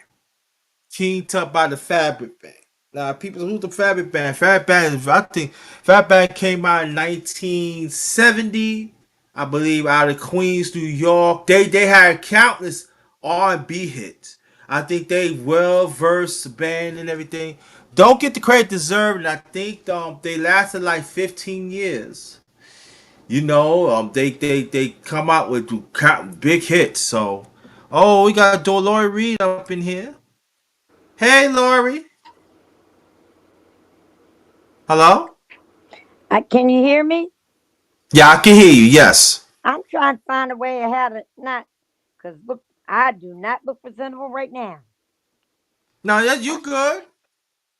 King Tut by the Fabric Band. Now, people, who's the Fabric Band? Fabric Band, I think Fabric Band came out in 1970, I believe, out of Queens, New York. They had countless R&B hits. I think they well versed band and everything. Don't get the credit deserved, and I think they lasted like 15 years. They come out with big hits. So, oh, we got Dolores Reed up in here. Hey, Lori. Hello? Can you hear me? Yeah, I can hear you. Yes. I'm trying to find a way of how to not, because look, I do not look presentable right now. No, yeah, you good.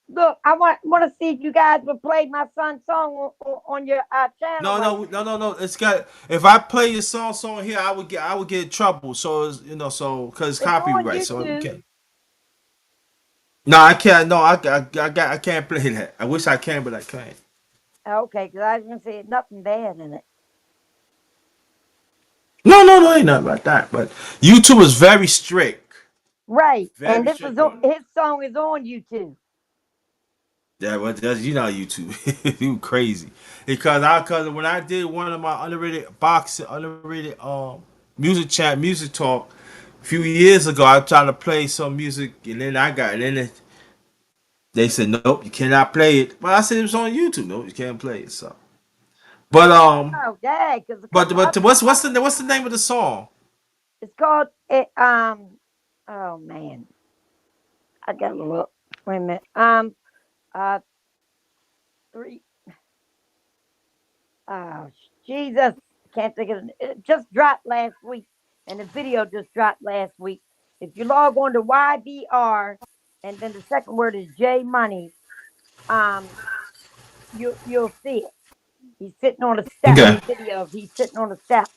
Look, I want to see if you guys would play my son's song on your channel No, right no, now. no, no, no. It's got. If I play your song here, I would get in trouble. So because it's It's on copyright, so we YouTube. can't. No, I can't. No, I can't play that. I wish I can, but I can't. Okay, because I was going to say nothing bad in it. No, no, no, ain't nothing about that. But YouTube is very strict. Right, and Very this is strict on it. his song is on YouTube. Yeah, but that's YouTube. You crazy. Because when I did one of my underrated music chat music talk a few years ago, I tried to play some music and then they said nope, you cannot play it. But I said it was on YouTube. Nope, you can't play it. So but Oh, dang, because a but couple but other what's the name of the song? it's called it. Oh man, I gotta look. Wait a minute. Uh, three. Oh, Jesus. Can't think of it. It just dropped last week, and the video just dropped last week. If you log on to YBR, and then the second word is J Money, um, you'll see it. He's sitting on a step. Okay. The video of he's sitting on a step.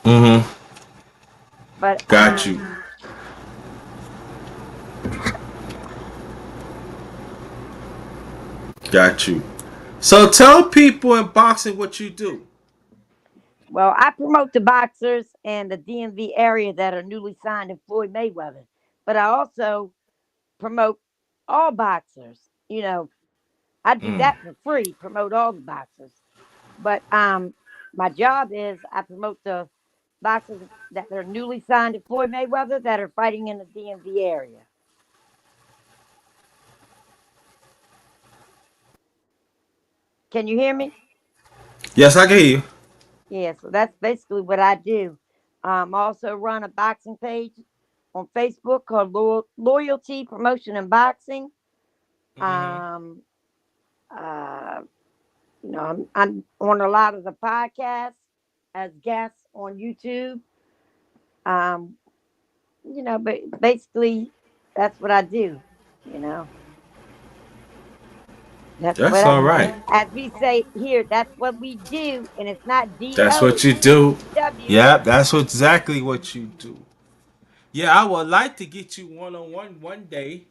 Mm-hmm. But Got you. Got you. So tell people in boxing what you do. well, I promote the boxers and the DMV area that are newly signed in Floyd Mayweather. But I also promote all boxers. I do Mm. that for free. Promote all the boxers. But my job is I promote the boxers that are newly signed to Floyd Mayweather that are fighting in the DMV area. Can you hear me? Yes, I can hear you. Yeah, so that's basically what I do. I also run a boxing page on Facebook called Loyalty Promotion and Boxing. Mm-hmm. Um, uh, I'm on a lot of the podcasts as guests on YouTube. Um, but basically, that's what I do. You know, that's That's what I, all right. as we say here, that's what we do, and it's not That's what you do. DOW. Yeah, that's exactly what you do. Yeah, I would like to get you one on one day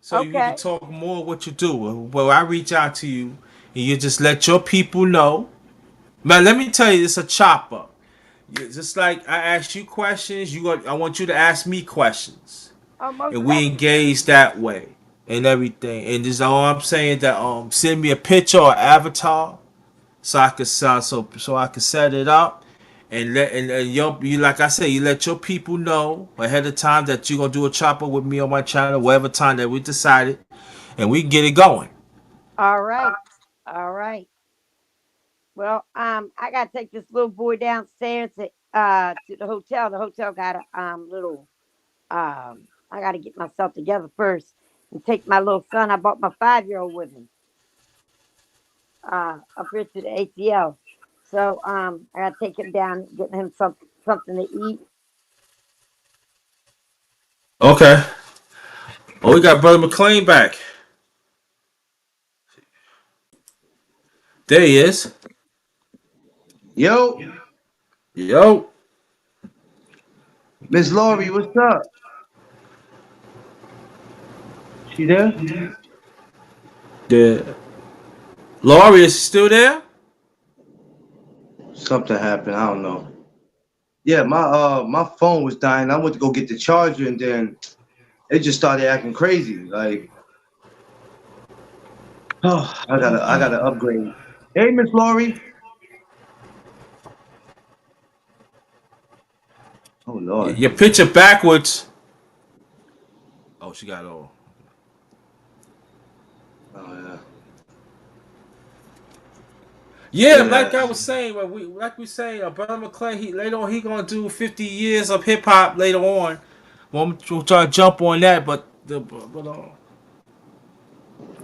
so we can Okay. talk more what you do. Well, I reach out to you and you just let your people know. Man, let me tell you, it's a chopper. Just like I ask you questions, I want you to ask me questions, Oh, most and we definitely. engage that way and everything. And this is all I'm saying. That send me a picture or avatar so I could so I could set it up. And and you like I said, you let your people know ahead of time that you're gonna do a chopper with me on my channel, whatever time that we decided, and we can get it going. All right. All right. Well, I gotta take this little boy downstairs to the hotel. The hotel got a little I gotta get myself together first and take my little son. I brought my 5-year-old with me up here to the ATL. So I gotta take him down, getting him something to eat. Okay. Oh, we got Brother McLean back. There he is. Yo, Yo. Miss Laurie, what's up? She there? The Laurie is still there? Something happened. I don't know. Yeah, my phone was dying. I went to go get the charger, and then it just started acting crazy. Like, oh, I gotta upgrade. Hey, Miss Laurie. Oh Lord. Your picture backwards. Oh, she got all. Oh yeah. Yeah, like I Yeah. was saying, we say, Brother McClay, he later on he gonna do 50 years of hip hop later on. We'll try to jump on that,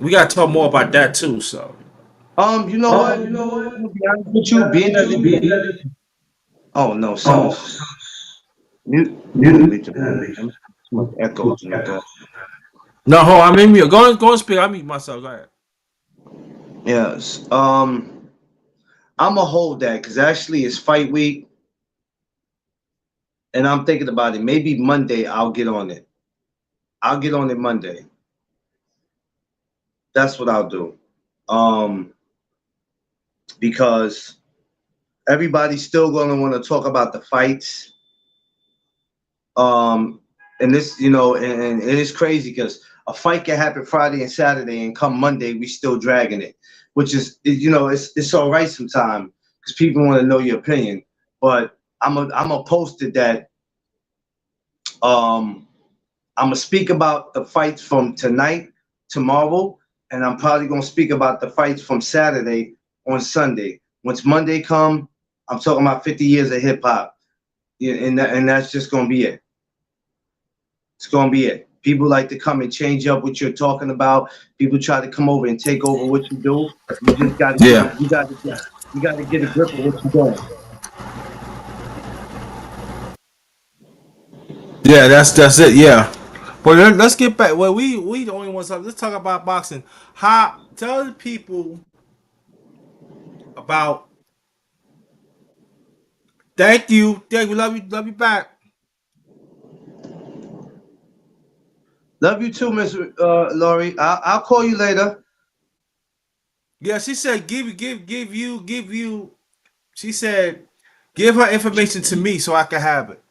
we gotta talk more about that too. So You know what? I'm gonna be honest with you. Being that it's oh no, something's mute. Wait a minute. Too much echoes in the back. no, hold on, I'm in mute. Go and speak. I mute myself. Go ahead. Yes. I'm gonna hold that because actually it's fight week, and I'm thinking about it. Maybe Monday I'll get on it. I'll get on it Monday. That's what I'll do. Um, because everybody's still gonna want to talk about the fights. Um, and this, and it is crazy because a fight can happen Friday and Saturday, and come Monday we still dragging it, which is, it's all right sometimes because people want to know your opinion. But I'm a posted that um I'm gonna speak about the fights from tonight, tomorrow, and I'm probably gonna speak about the fights from Saturday on Sunday. Once Monday come, I'm talking about 50 years of hip hop, yeah, and that's just gonna be it. It's gonna be it. People like to come and change up what you're talking about. People try to come over and take over what you do. You just got to get Yeah, it. You got to get a grip of what you're doing. yeah, that's it. Yeah, but let's get back. Well, we the only ones. Let's talk about boxing. How tell the people about. Thank you, love you back. Love you too, Miss Laurie. I'll call you later. Yeah, she said give you. She said give her information to me so I can have it.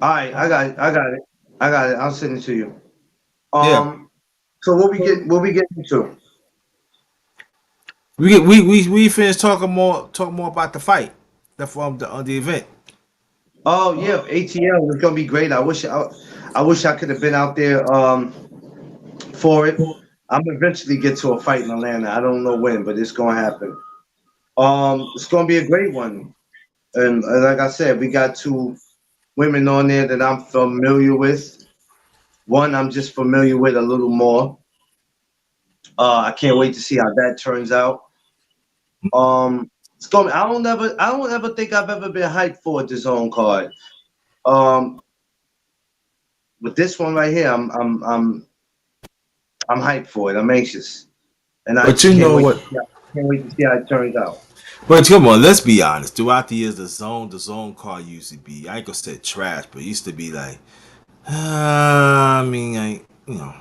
All right, I got it. I'll send it to you. Yeah, So what we get into? we finished talking more about the fight, the from the event. Oh yeah, ATL is gonna be great. I wish I could have been out there for it. I'm eventually get to a fight in Atlanta. I don't know when, but it's gonna happen. It's gonna be a great one. And like I said, we got two women on there that I'm familiar with. One I'm just familiar with a little more. I can't wait to see how that turns out. It's going. I don't ever think I've ever been hyped for a DAZN card. Um, with this one right here, I'm hyped for it. I'm anxious, and I But just you can't know wait. what? Can't wait to see how it turns out. But come on, let's be honest. Throughout the years, the zone card used to be, I ain't gonna say trash, but it used to be like I mean, I.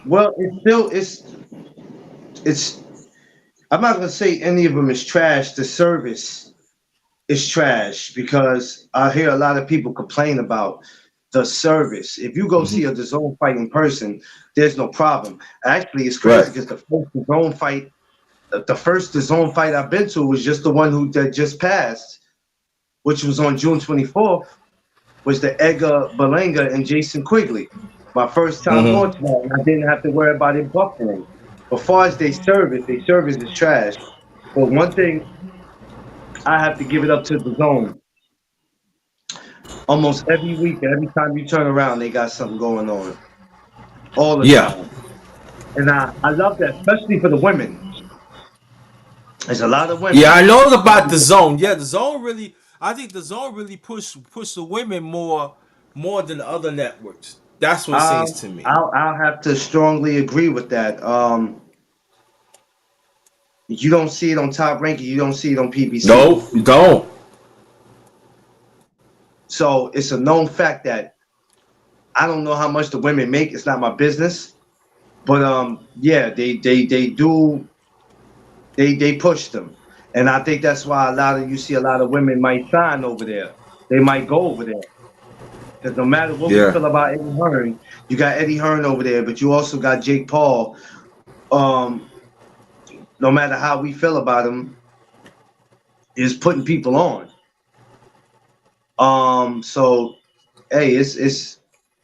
Well, it's still it's. I'm not gonna say any of them is trash. The service is trash because I hear a lot of people complain about the service. If you go see a DAZN fight in person, there's no problem. Actually, it's crazy Right. because the first DAZN fight I've been to was just the one that just passed, which was on June 24th, was the Edgar Berlanga and Jason Quigley. My first time going to that, and I didn't have to worry about it buffering. But far as their service is trash. But one thing I have to give it up to the zone. Almost every week, every time you turn around, they got something going on all the Yeah. time. And I love that, especially for the women. There's a lot of Yeah, women. I know about the zone. Yeah, the zone really. I think the zone really push the women more than the other networks. That's what it seems to me. I'll have to strongly agree with that. You don't see it on Top Ranking, you don't see it on PBC. No, you don't. So it's a known fact that I don't know how much the women make. It's not my business. But yeah, they do they push them. And I think that's why you see a lot of women might sign over there. They might go over there. Because no matter what we Yeah. feel about Eddie Hearn, you got Eddie Hearn over there, but you also got Jake Paul. Um, no matter how we feel about him, is putting people on. So hey, it's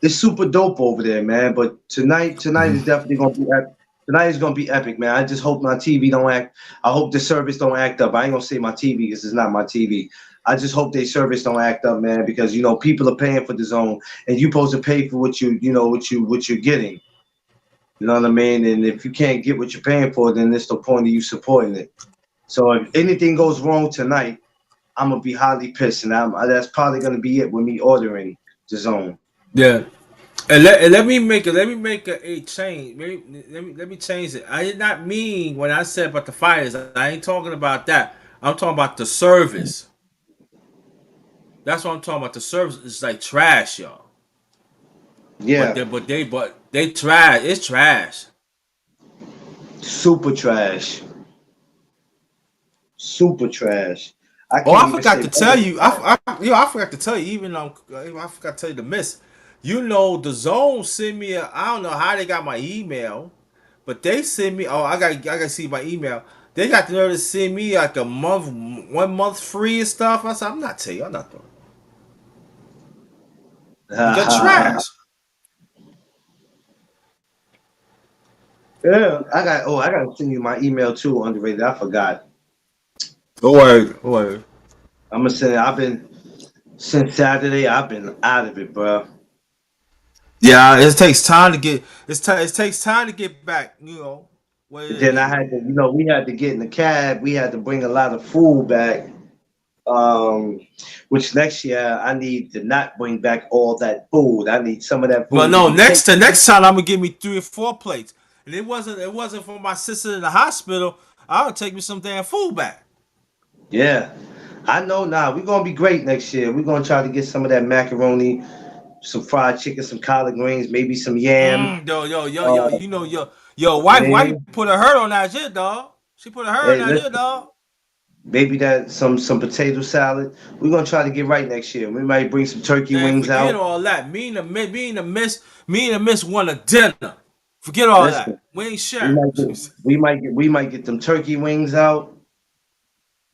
super dope over there, man. But tonight is definitely gonna be tonight is gonna be epic, man. I just hope my TV don't act. I hope the service don't act up. I ain't gonna say my TV because it's not my TV. I just hope their service don't act up, man, because people are paying for the zone, and you supposed to pay for what you're getting. You know what I mean? And if you can't get what you're paying for, then there's no point of you supporting it. So if anything goes wrong tonight, I'm gonna be highly pissed, and that's probably gonna be it with me ordering the zone. Yeah. And let me make a change. Let me change it. I did not mean when I said about the fighters. I ain't talking about that. I'm talking about the service. That's what I'm talking about. The service is like trash, y'all. But Yeah, they trash. It's trash. super trash, super trash. I Oh, can't I even forgot say to tell better. you. I forgot to tell you. Even though I forgot to tell you the miss. The zone sent me. I don't know how they got my email, but they sent me. Oh, I got to see my email. They got the nerve to send me like a month, 1 month free and stuff. I said, I'm not telling you. I'm not doing it. Because Yeah, trash. I gotta send you my email too, underrated. I forgot. Don't worry. Don't worry. I'm gonna send it. I've been since Saturday. I've been out of it, bro. Yeah, it takes time to get. It takes time to get back. What it And then is. I had to, we had to get in the cab. We had to bring a lot of food back. Um, which next year I need to not bring back all that food. I need some of that Well, food to no. be taken. Next time I'm gonna give me 3 or 4 plates, and it wasn't for my sister in the hospital. I'll take me some damn food back. Yeah, I know now. We're gonna be great next year. We're gonna try to get some of that macaroni, some fried chicken, some collard greens, maybe some yam. Yo. Yo. Wife Man, put a hurt on that shit, dog. She put a hurt on hey, that shit, listen, dog. maybe that some potato salad. We're gonna try to get right next year. We might bring some turkey Man, wings forget out. all that. Me and the miss won a dinner. Forget all that. Listen, We ain't we sharing. might get we might get them turkey wings out.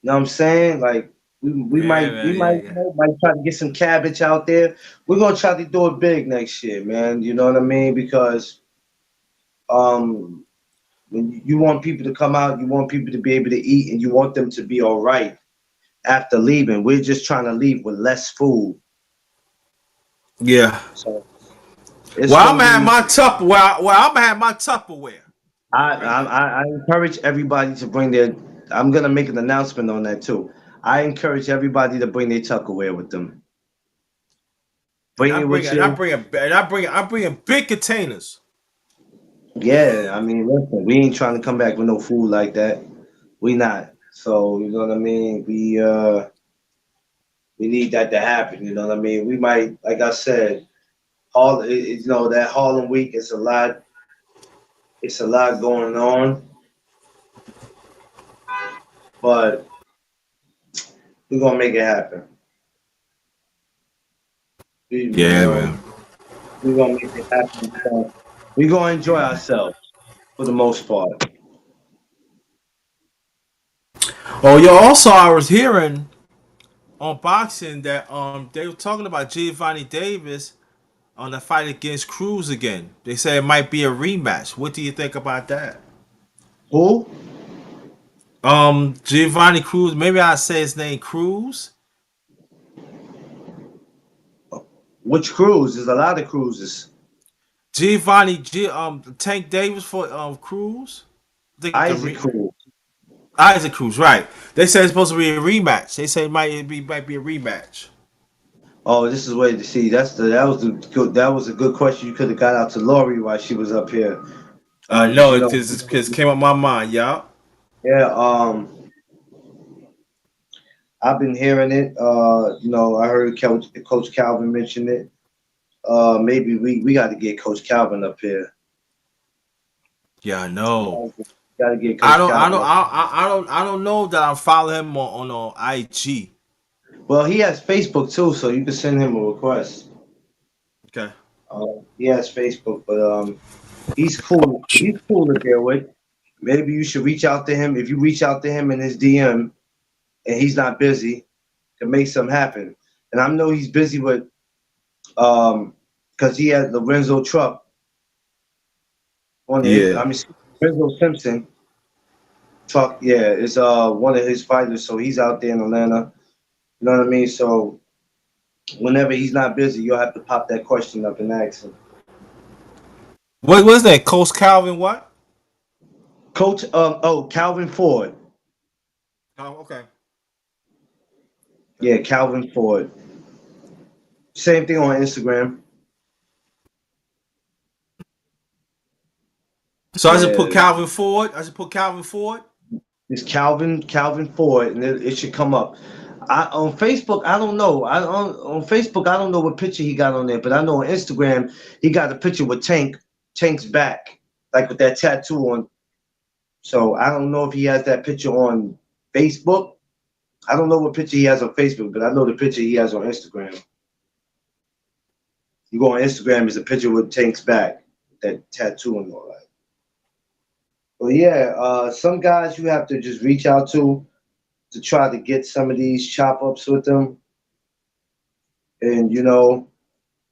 You know what I'm saying? Like we Yeah, might we man. might Yeah, you yeah. know, might try to get some cabbage out there. We're gonna try to do it big next year, man. You know what I mean? Because um when you want people to come out, you want people to be able to eat, and you want them to be all right after leaving. We're just trying to leave with less food. Yeah. So it's Well, I'm gonna gonna have be. my Tupperware. Well, I'm gonna have my Tupperware. Right there. I encourage everybody to bring their. I'm gonna make an announcement on that too. I encourage everybody to bring their Tupperware with them. And Bring I it bring with and I you. bring a and I bring big containers. Yeah, I mean, listen, we ain't trying to come back with no food like that. We not. So you know what I mean. We need that to happen. You know what I mean. We might, like I said, You know, that Harlem week is a lot. It's a lot going on, but we're gonna make it happen. You Yeah, know, man. we're gonna make it happen. So we're gonna enjoy ourselves for the most part. Oh, yo. Also, I was hearing on boxing that they were talking about Giovanni Davis on the fight against Cruz again. They say it might be a rematch. What do you think about that? Who? Giovanni Cruz. Maybe I say his name Cruz. Which cruise? There's a lot of cruises. Tank Davis for Cruz. I think the Isaac Cruz. Isaac Cruz, right? They say it's supposed to be a rematch. They say it might be a rematch. Oh, this is way to see. That was a good question. You could have got out to Lori while she was up here. Because No, you it know, just came up my mind, y'all. yeah. I've been hearing it. You know, I heard Coach Calvin mention it. Maybe we got to get Coach Calvin up here. Yeah, I know. Got to get I Coach don't, I Calvin don't, up. I don't know that I follow him on IG. Well, he has Facebook too, so you can send him a request. Okay. He has Facebook, but he's cool. He's cool to deal with. Maybe you should reach out to him. If you reach out to him in his DM and he's not busy, to make something happen. And I know he's busy with because he has Lorenzo Truck on the. Yeah. I mean, Lorenzo Simpson Truck. Yeah, is one of his fighters, so he's out there in Atlanta. You know what I mean? So whenever he's not busy, you'll have to pop that question up and ask him. What was that? Coach Calvin? What? Coach, Calvin Ford. Oh, okay. Yeah, Calvin Ford. Same thing on Instagram. So I should put Yeah, Calvin Ford. I should put Calvin Ford. it's Calvin Ford, and it should come up. On Facebook, I don't know. On Facebook, I don't know what picture he got on there, but I know on Instagram he got a picture with Tank's back, like with that tattoo on. So I don't know if he has that picture on Facebook. I don't know what picture he has on Facebook, but I know the picture he has on Instagram. You go on Instagram, it's a picture with Tank's back, that tattoo and all that. Well, yeah, some guys you have to just reach out to try to get some of these chop ups with them. And, you know,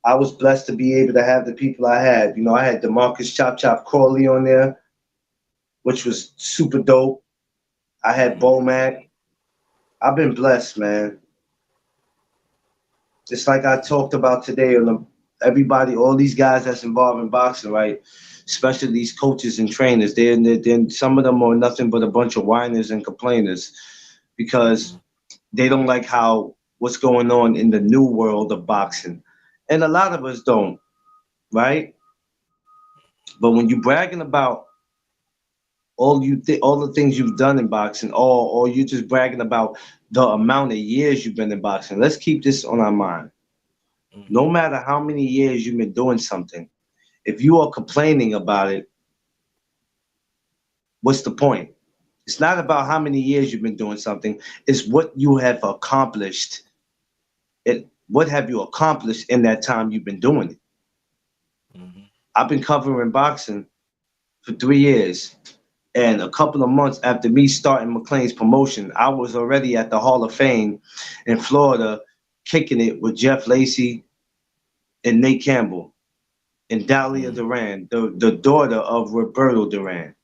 I was blessed to be able to have the people I had. You know, I had Demarcus Chop Chop Crawley on there, which was super dope. I had Bomac. I've been blessed, man. Just like I talked about today on everybody, all these guys that's involved in boxing, right? Especially these coaches and trainers. They're some of them are nothing but a bunch of whiners and complainers because they don't like how what's going on in the new world of boxing. And a lot of us don't, right? But when you're bragging about all the things you've done in boxing, or you're just bragging about the amount of years you've been in boxing, let's keep this on our mind. No matter how many years you've been doing something, if you are complaining about it, what's the point? It's not about how many years you've been doing something, it's what you have accomplished. What have you accomplished in that time you've been doing it? I've been covering boxing for 3 years. And a couple of months after me starting McLean's promotion, I was already at the Hall of Fame in Florida, kicking it with Jeff Lacey and Nate Campbell and Dahlia Duran, the daughter of Roberto Duran.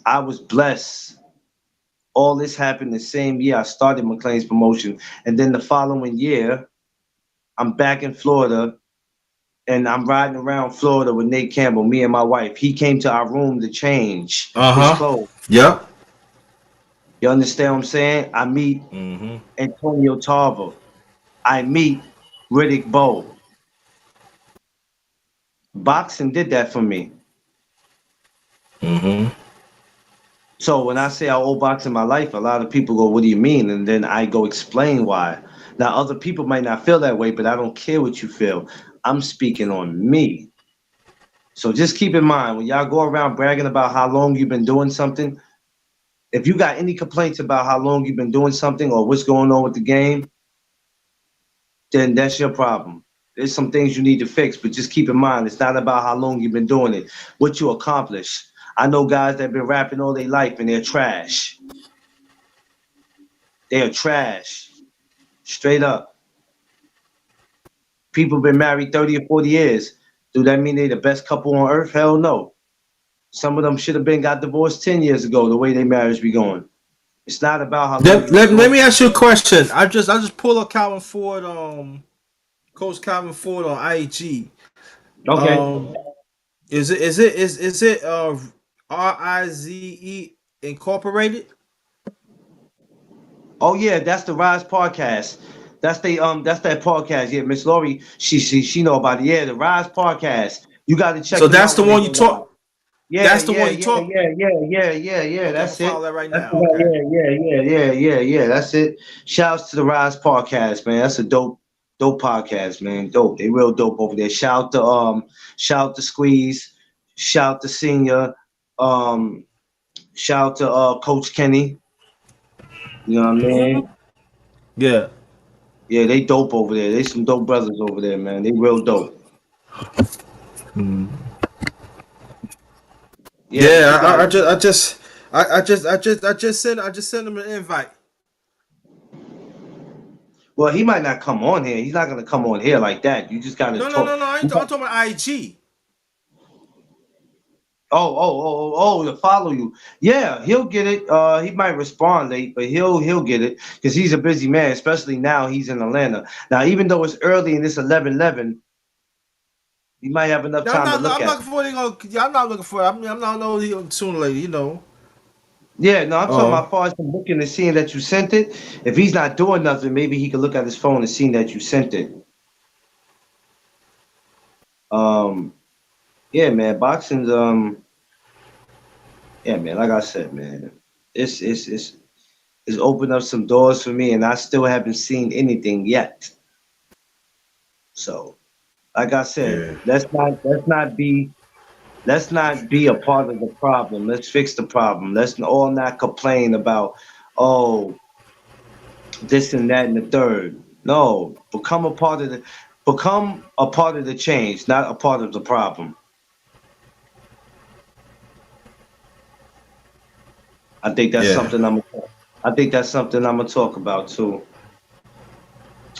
I was blessed. All this happened the same year I started McLean's promotion. And then the following year, I'm back in Florida and I'm riding around Florida with Nate Campbell, me and my wife. He came to our room to change Uh his huh. clothes. Yep. You understand what I'm saying? I meet Antonio Tarver. I meet Riddick Bowe. Boxing did that for me. So when I say I owe boxing my life, a lot of people go, "What do you mean?" And then I go explain why. Now, other people might not feel that way, but I don't care what you feel. I'm speaking on me. So just keep in mind when y'all go around bragging about how long you've been doing something. If you got any complaints about how long you've been doing something or what's going on with the game, then that's your problem. There's some things you need to fix, but just keep in mind it's not about how long you've been doing it, what you accomplished. I know guys that have been rapping all their life and they're trash. They are trash. Straight up. People been married 30 or 40 years. Do that mean they the best couple on earth? Hell no. Some of them should have been got divorced 10 years ago, the way their marriage be going. It's not about how long Let, you've been let, doing let me it. ask you a question. I just pull up Calvin Ford, Coach Calvin Ford on IG. Okay. Um, is it RIZE Incorporated? Oh yeah, that's the Rise podcast. That's that podcast. Yeah, Miss Lori, she know about it. Yeah, the Rise podcast. You got to check So them that's out the when they one go you live. talk. Yeah, That's the yeah, one you yeah, talk. yeah, yeah, yeah, yeah, yeah. Okay, I'm gonna That's follow it. that right That's now. the guy. Okay. Yeah. That's it. Shouts to the Rise podcast, man. That's a dope podcast, man. Dope. They real dope over there. Shout to Squeeze. Shout to Senior. Um, shout to Coach Kenny. You know what I mean? Yeah. Yeah, they dope over there. They some dope brothers over there, man. They real dope. Yeah, but you Yeah. got. I just sent him an invite. Well, he might not come on here. He's not gonna come on here like that. You just gotta No, no, talk. no, no. I'm talking about IG. To follow you. Yeah, he'll get it. He might respond late, but he'll get it because he's a busy man, especially now he's in Atlanta. Now, even though it's early and it's 11:11, he might have enough Yeah, I'm time to not. look I'm at not it. for it. Yeah, I'm not looking for it. I'm not know sooner or later. You know. Yeah, no, I'm talking Oh. about as far as him looking and seeing that you sent it. If he's not doing nothing, maybe he can look at his phone and see that you sent it. Um, yeah, man, boxing's yeah, man, like I said, man, it's opened up some doors for me, and I still haven't seen anything yet. So, like I said, Yeah. let's not be a part of the problem. Let's fix the problem. Let's all not complain about, oh, this and that and the third. No, become a part of the change, not a part of the problem. I think that's Yeah. something I'm gonna talk about too.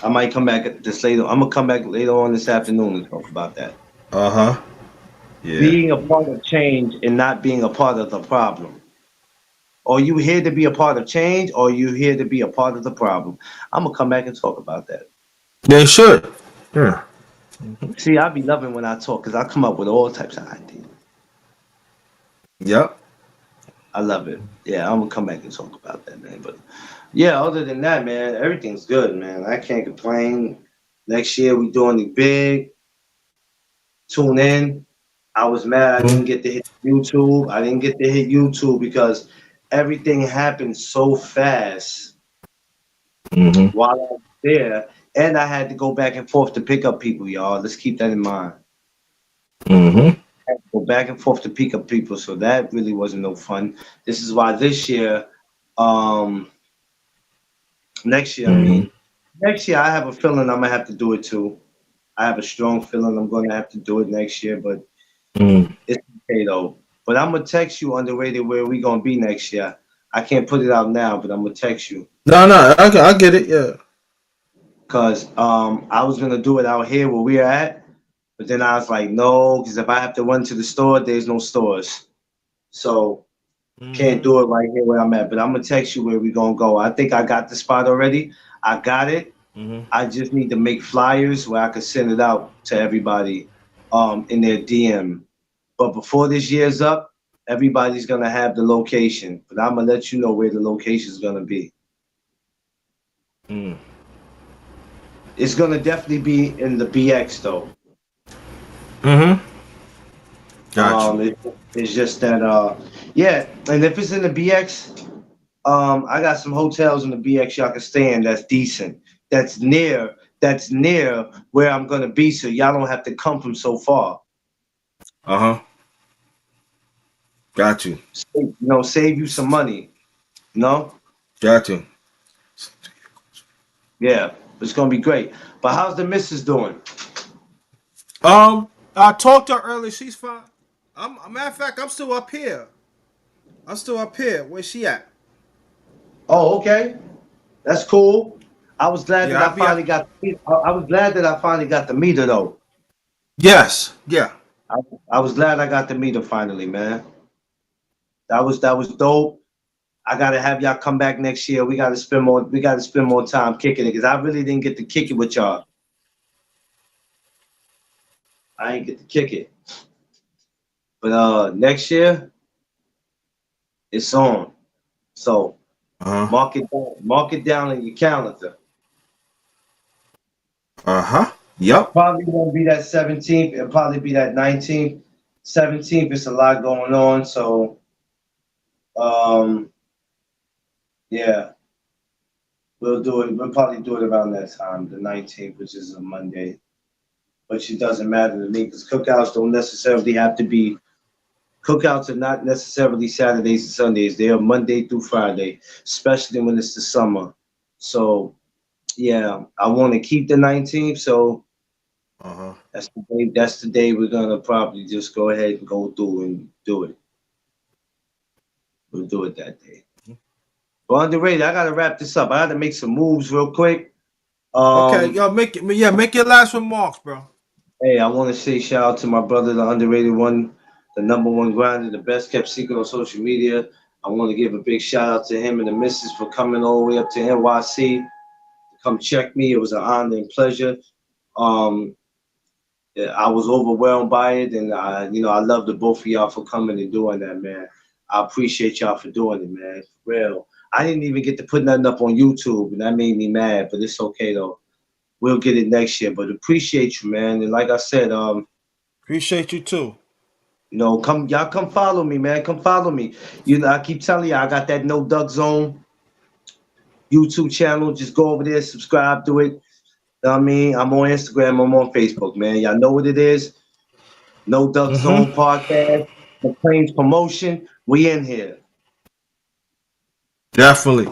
I might come back this later. I'm gonna come back later on this afternoon and talk about that. Uh huh. Yeah. Being a part of change and not being a part of the problem. Are you here to be a part of change or are you here to be a part of the problem? I'm gonna come back and talk about that. They should. Yeah. See, I be loving when I talk because I come up with all types of ideas. Yep. I love it. Yeah, I'm gonna come back and talk about that, man. But yeah, other than that, man, everything's good, man. I can't complain. Next year we doing it big. Tune in. I was mad I didn't get to hit YouTube. I didn't get to hit YouTube because everything happened so fast Mm-hmm. while I was there, and I had to go back and forth to pick up people, y'all. Let's keep that in mind. Mm-hmm. Go back and forth to pick up people, so that really wasn't no fun. This is why this year, um, next year, I Mm-hmm. mean, next year I have a feeling I'm gonna have to do it too. I have a strong feeling I'm gonna have to do it next year, but Mm-hmm. it's okay though. But I'm gonna text you underrated where we gonna be next year. I can't put it out now, but I'm gonna text you No, no, I get it. Yeah. because I was gonna do it out here where we're at, but then I was like, no, because if I have to run to the store, there's no stores, so can't Mm-hmm. do it right here where I'm at. But I'm gonna text you where we gonna go. I think I got the spot already. I got it. Mm-hmm. I just need to make flyers where I can send it out to everybody in their DM. But before this year's up, everybody's gonna have the location. But I'm gonna let you know where the location is gonna be. Mm. It's gonna definitely be in the BX though. Mm-hmm. Got you. It's just that yeah, and if it's in the BX, I got some hotels in the BX y'all can stay in that's decent. that's near where I'm gonna be, so y'all don't have to come from so far. Uh huh. Got you. Save you some money. You know, Got you. yeah, it's gonna be great. But how's the missus doing? I talked to her earlier. She's fine. Matter of fact, I'm still up here. I'm still up here. Where's she at? Oh, okay, that's cool. I was glad that Yeah, I'll I be up. finally got. I was glad that I finally got to meet her though. Yes. Yeah. I, I was glad I got to meet her finally, man. That was dope. I gotta have y'all come back next year. We gotta spend more time kicking it because I really didn't get to kick it with y'all. I ain't get to kick it. But next year it's on. So Uh huh. mark it down in your calendar. Uh huh. It Yep. probably won't be that 17th. It'll probably be that 19th. 17th, it's a lot going on. So um yeah, we'll do it. We'll probably do it around that time, the 19th, which is a Monday. But it doesn't matter to me because cookouts are not necessarily Saturdays and Sundays. They are Monday through Friday, especially when it's the summer. So yeah, I want to keep the 19th. So Uh huh. that's the day we're gonna probably just go ahead and go through and do it. We'll do it that day. But underrated, I gotta wrap this up. I gotta make some moves real quick. Okay. Um, Yo, make it. Yeah, make your last remarks, bro. Hey, I want to say shout out to my brother, the underrated one, the number one grinder, the best kept secret on social media. I want to give a big shout out to him and the missus for coming all the way up to NYC to come check me. It was an honor and pleasure. Um, yeah, I was overwhelmed by it, and I love the both of y'all for coming and doing that, man. I appreciate y'all for doing it, man. For real. I didn't even get to put nothing up on YouTube, and that made me mad, but it's okay though. We'll get it next year. But appreciate you, man. And like I said, Appreciate you too. come follow me, man. Come follow me. I keep telling you, I got that No Duck Zone YouTube channel. Just go over there, subscribe to it. Know what I mean, I'm on Instagram, I'm on Facebook, man. Y'all know what it is. No Duck Mm-hmm. Zone podcast, McLean's promotion. We in here. Definitely.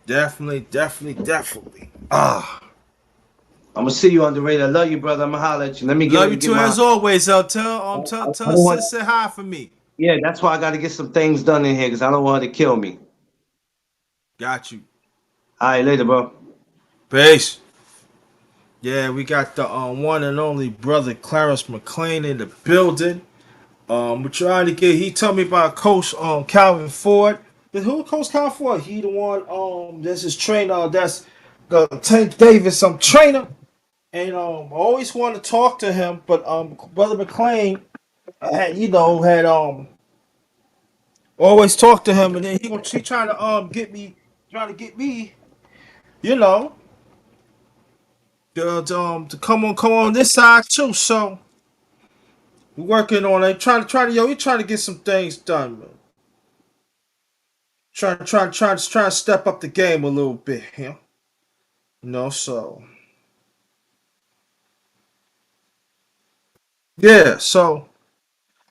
Definitely. Definitely. Definitely. Ah. I'm gonna see you on the radar. I love you, brother. I'm gonna holler at you. Let me get Love ready you to get too, my. as always. I Tell don't want. sis say hi for me. Yeah, that's why I got to get some things done in here because I don't want her to kill me. Got you. All right, later, bro. Peace. Yeah, we got the one and only brother Clarence McLean in the building. We're trying to get. He told me about Coach Calvin Ford. But who Coach Calvin Ford? He the one. That's his trainer. That's Tank Davis, some trainer. And I always want to talk to him, but brother McLean, had always talk to him, and then he trying to get me, you know, to come on this side too. So we working on it. We trying to get some things done, man. Trying to step up the game a little bit, So yeah, so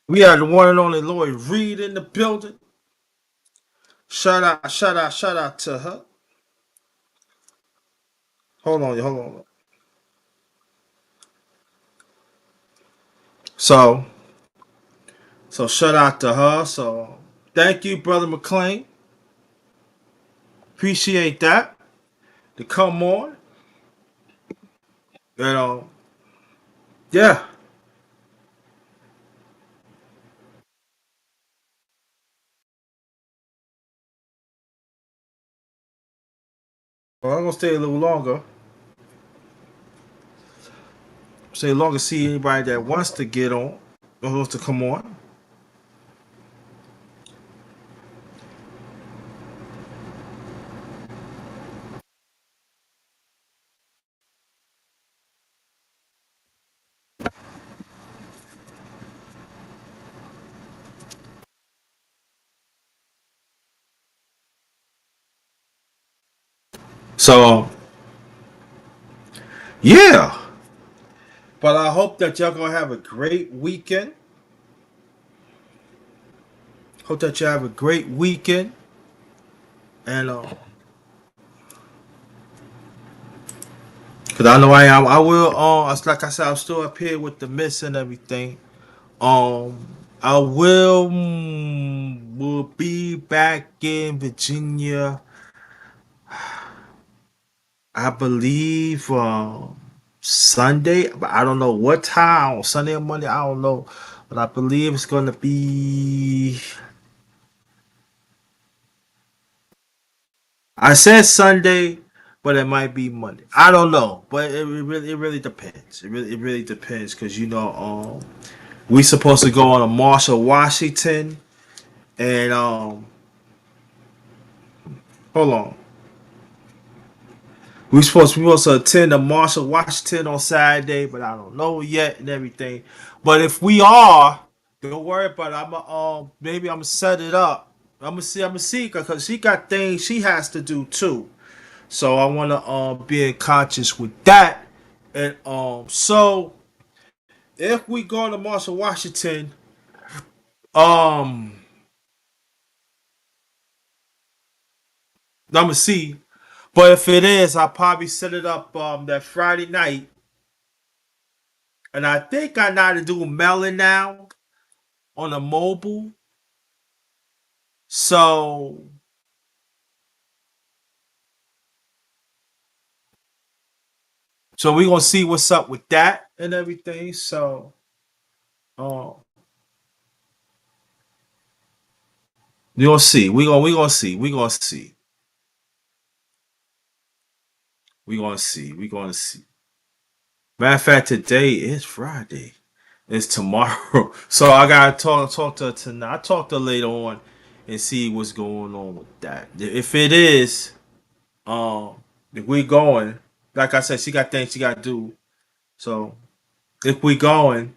we have the one and only Lloyd Reed in the building. Shout out to her. Hold on. So shout out to her. So thank you, brother McLean. Appreciate that. To come on, you know. Yeah. Well, I'm gonna stay a little longer. Stay longer. See anybody that wants to get on, or wants to come on. So yeah, but I hope that y'all gonna have a great weekend. Hope that you have a great weekend, and cause I know I am. I will. Like I said, I'm still up here with the miss and everything. Um, I will be back in Virginia. I believe Sunday, but I don't know what time. Sunday or Monday, I don't know, but I believe it's gonna be. I said Sunday, but it might be Monday. I don't know, but it really depends. It really depends because we supposed to go on a March of Washington and hold on. We supposed to attend the March of Washington on Saturday, but I don't know yet and everything. But if we are, don't worry about it. Maybe I'm gonna set it up. I'm gonna see because she got things she has to do too. So I wanna be in conscious with that. And so if we go to March of Washington, um I'm gonna see. But if it is, I'll probably set it up that Friday night. And I think I know how to do melon now on a mobile. So we're gonna see what's up with that and everything. So uh we gonna see. We gonna see. We gonna see. Matter of fact, today is Friday. It's tomorrow. So I gotta talk to her tonight. I talk to her later on and see what's going on with that. If it is, if we going, like I said, she got things she gotta do. So if we going,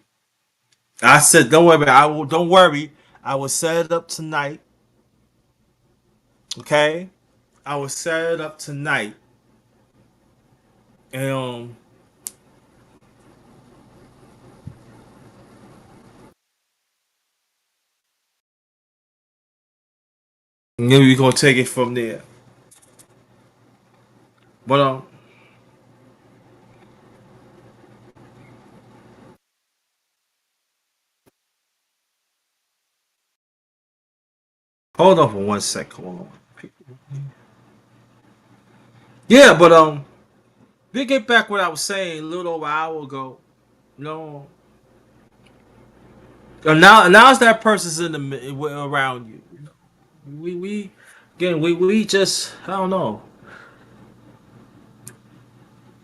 I said don't worry about it. I will don't worry. I will set it up tonight. Okay? I will set it up tonight. And then we gonna take it from there. But hold on for 1 second. Hold on. Yeah, but we get back what I was saying a little over an hour ago. No, now it's that person's in around you. We again we just I don't know.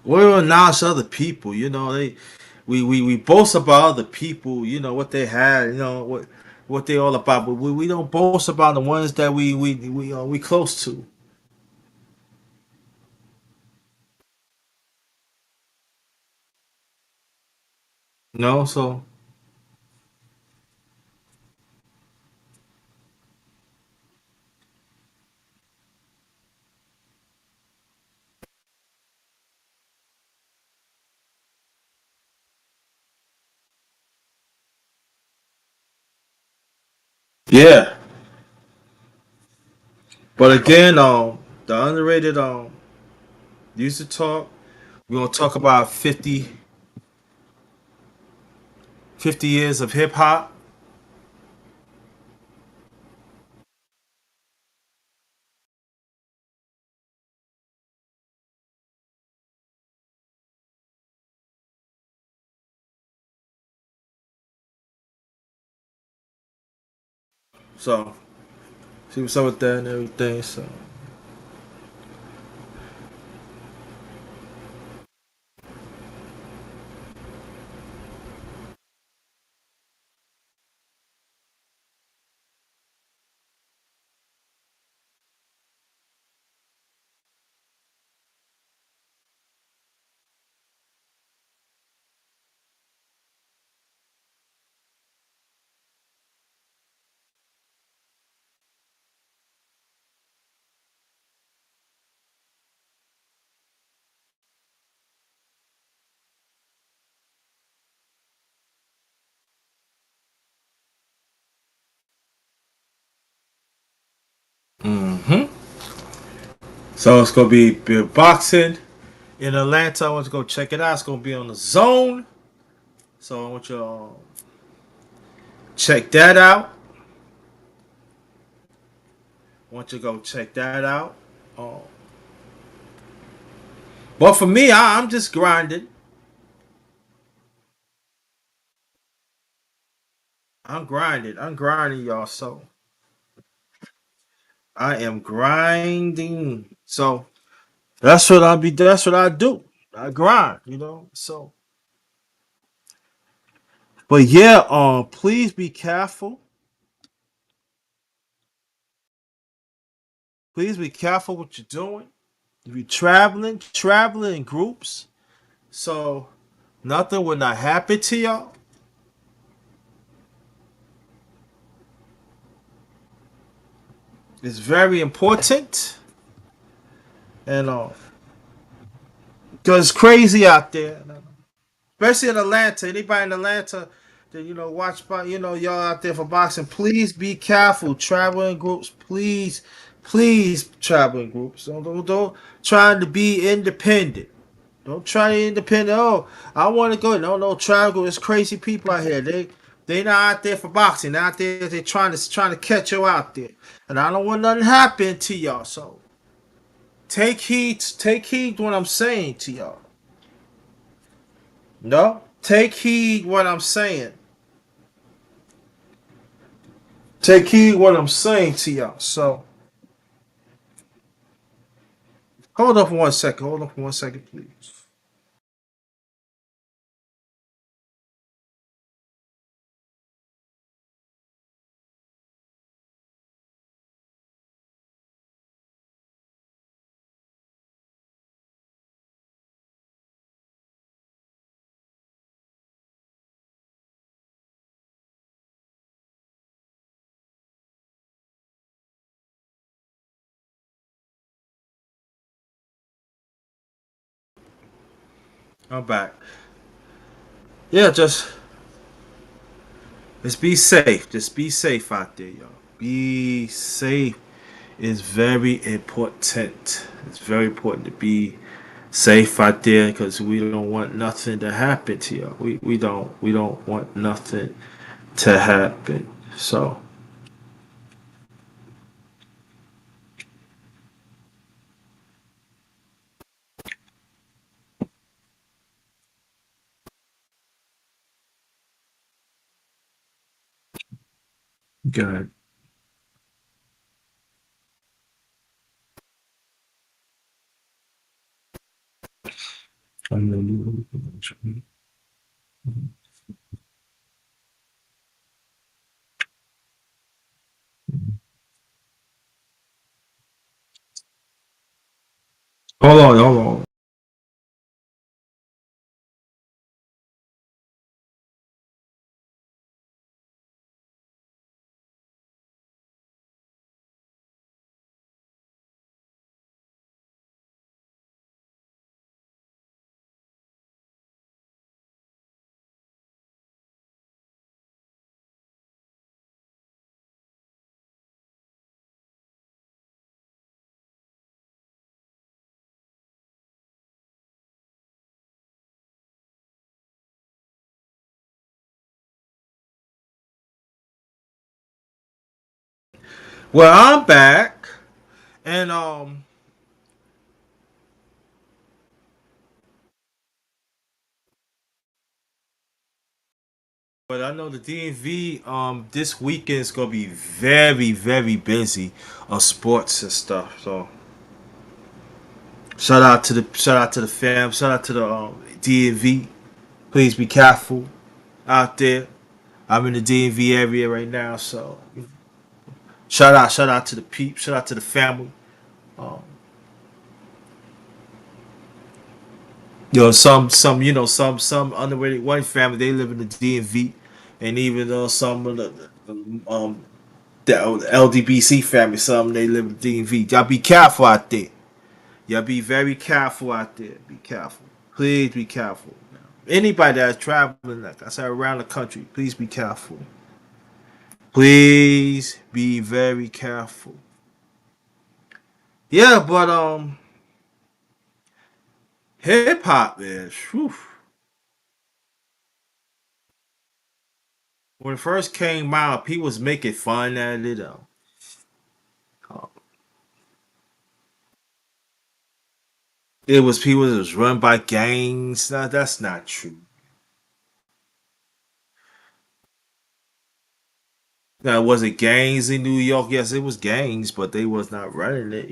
We acknowledge other people. We boast about other people. You know what they had. What they all about. But we don't boast about the ones that we close to. So yeah. But again, the underrated used to talk. We're gonna talk about 50 years of hip hop. So see what's up with that and everything. So So it's gonna be boxing in Atlanta. I want to go check it out. It's gonna be on the Zone. So I want you to check that out. I want you to go check that out. Um, but for me, I'm just grinding. I'm grinding. I'm grinding, y'all. So I am grinding. So that's what I be. That's what I do. I grind. So, but yeah. Please be careful. Please be careful what you're doing. If you're traveling in groups. So nothing will not happen to y'all. It's very important, and because it's crazy out there, especially in Atlanta. Anybody in Atlanta that watch by y'all out there for boxing, please be careful. Travel in groups, please travel in groups. Don't try to be independent. Don't try to independent. Oh, I want to go. No, travel. There's crazy people out here. They not out there for boxing. They're out there. They trying to catch you out there, and I don't want nothing happen to y'all. So take heed. Take heed what I'm saying to y'all. No, take heed what I'm saying. Take heed what I'm saying to y'all. So hold on for 1 second. Hold on for 1 second, please. I'm back. Yeah, just be safe. Just be safe out there, y'all. Be safe is very important. It's very important to be safe out there because we don't want nothing to happen to y'all. We don't want nothing to happen. So good. Hold on. Well, I'm back, and but I know the DMV this weekend is gonna be very very busy on sports and stuff. So shout out to the fam. Shout out to the DMV. Please be careful out there. I'm in the DMV area right now, so shout out to the peeps. Shout out to the family. Um, some some underrated one family they live in the DMV, and even though some of the LDBC family, some they live in the DMV. Y'all be careful out there. Y'all be very careful out there. Be careful. Please be careful. Anybody that's traveling, like I said, around the country, please be careful. Please be very careful. Yeah, but hip hop, man. Whew. When it first came out, people was making fun at it. Uh, it was people that was run by gangs. No, that's not true. Now, was it gangs in New York? Yes, it was gangs, but they was not running it.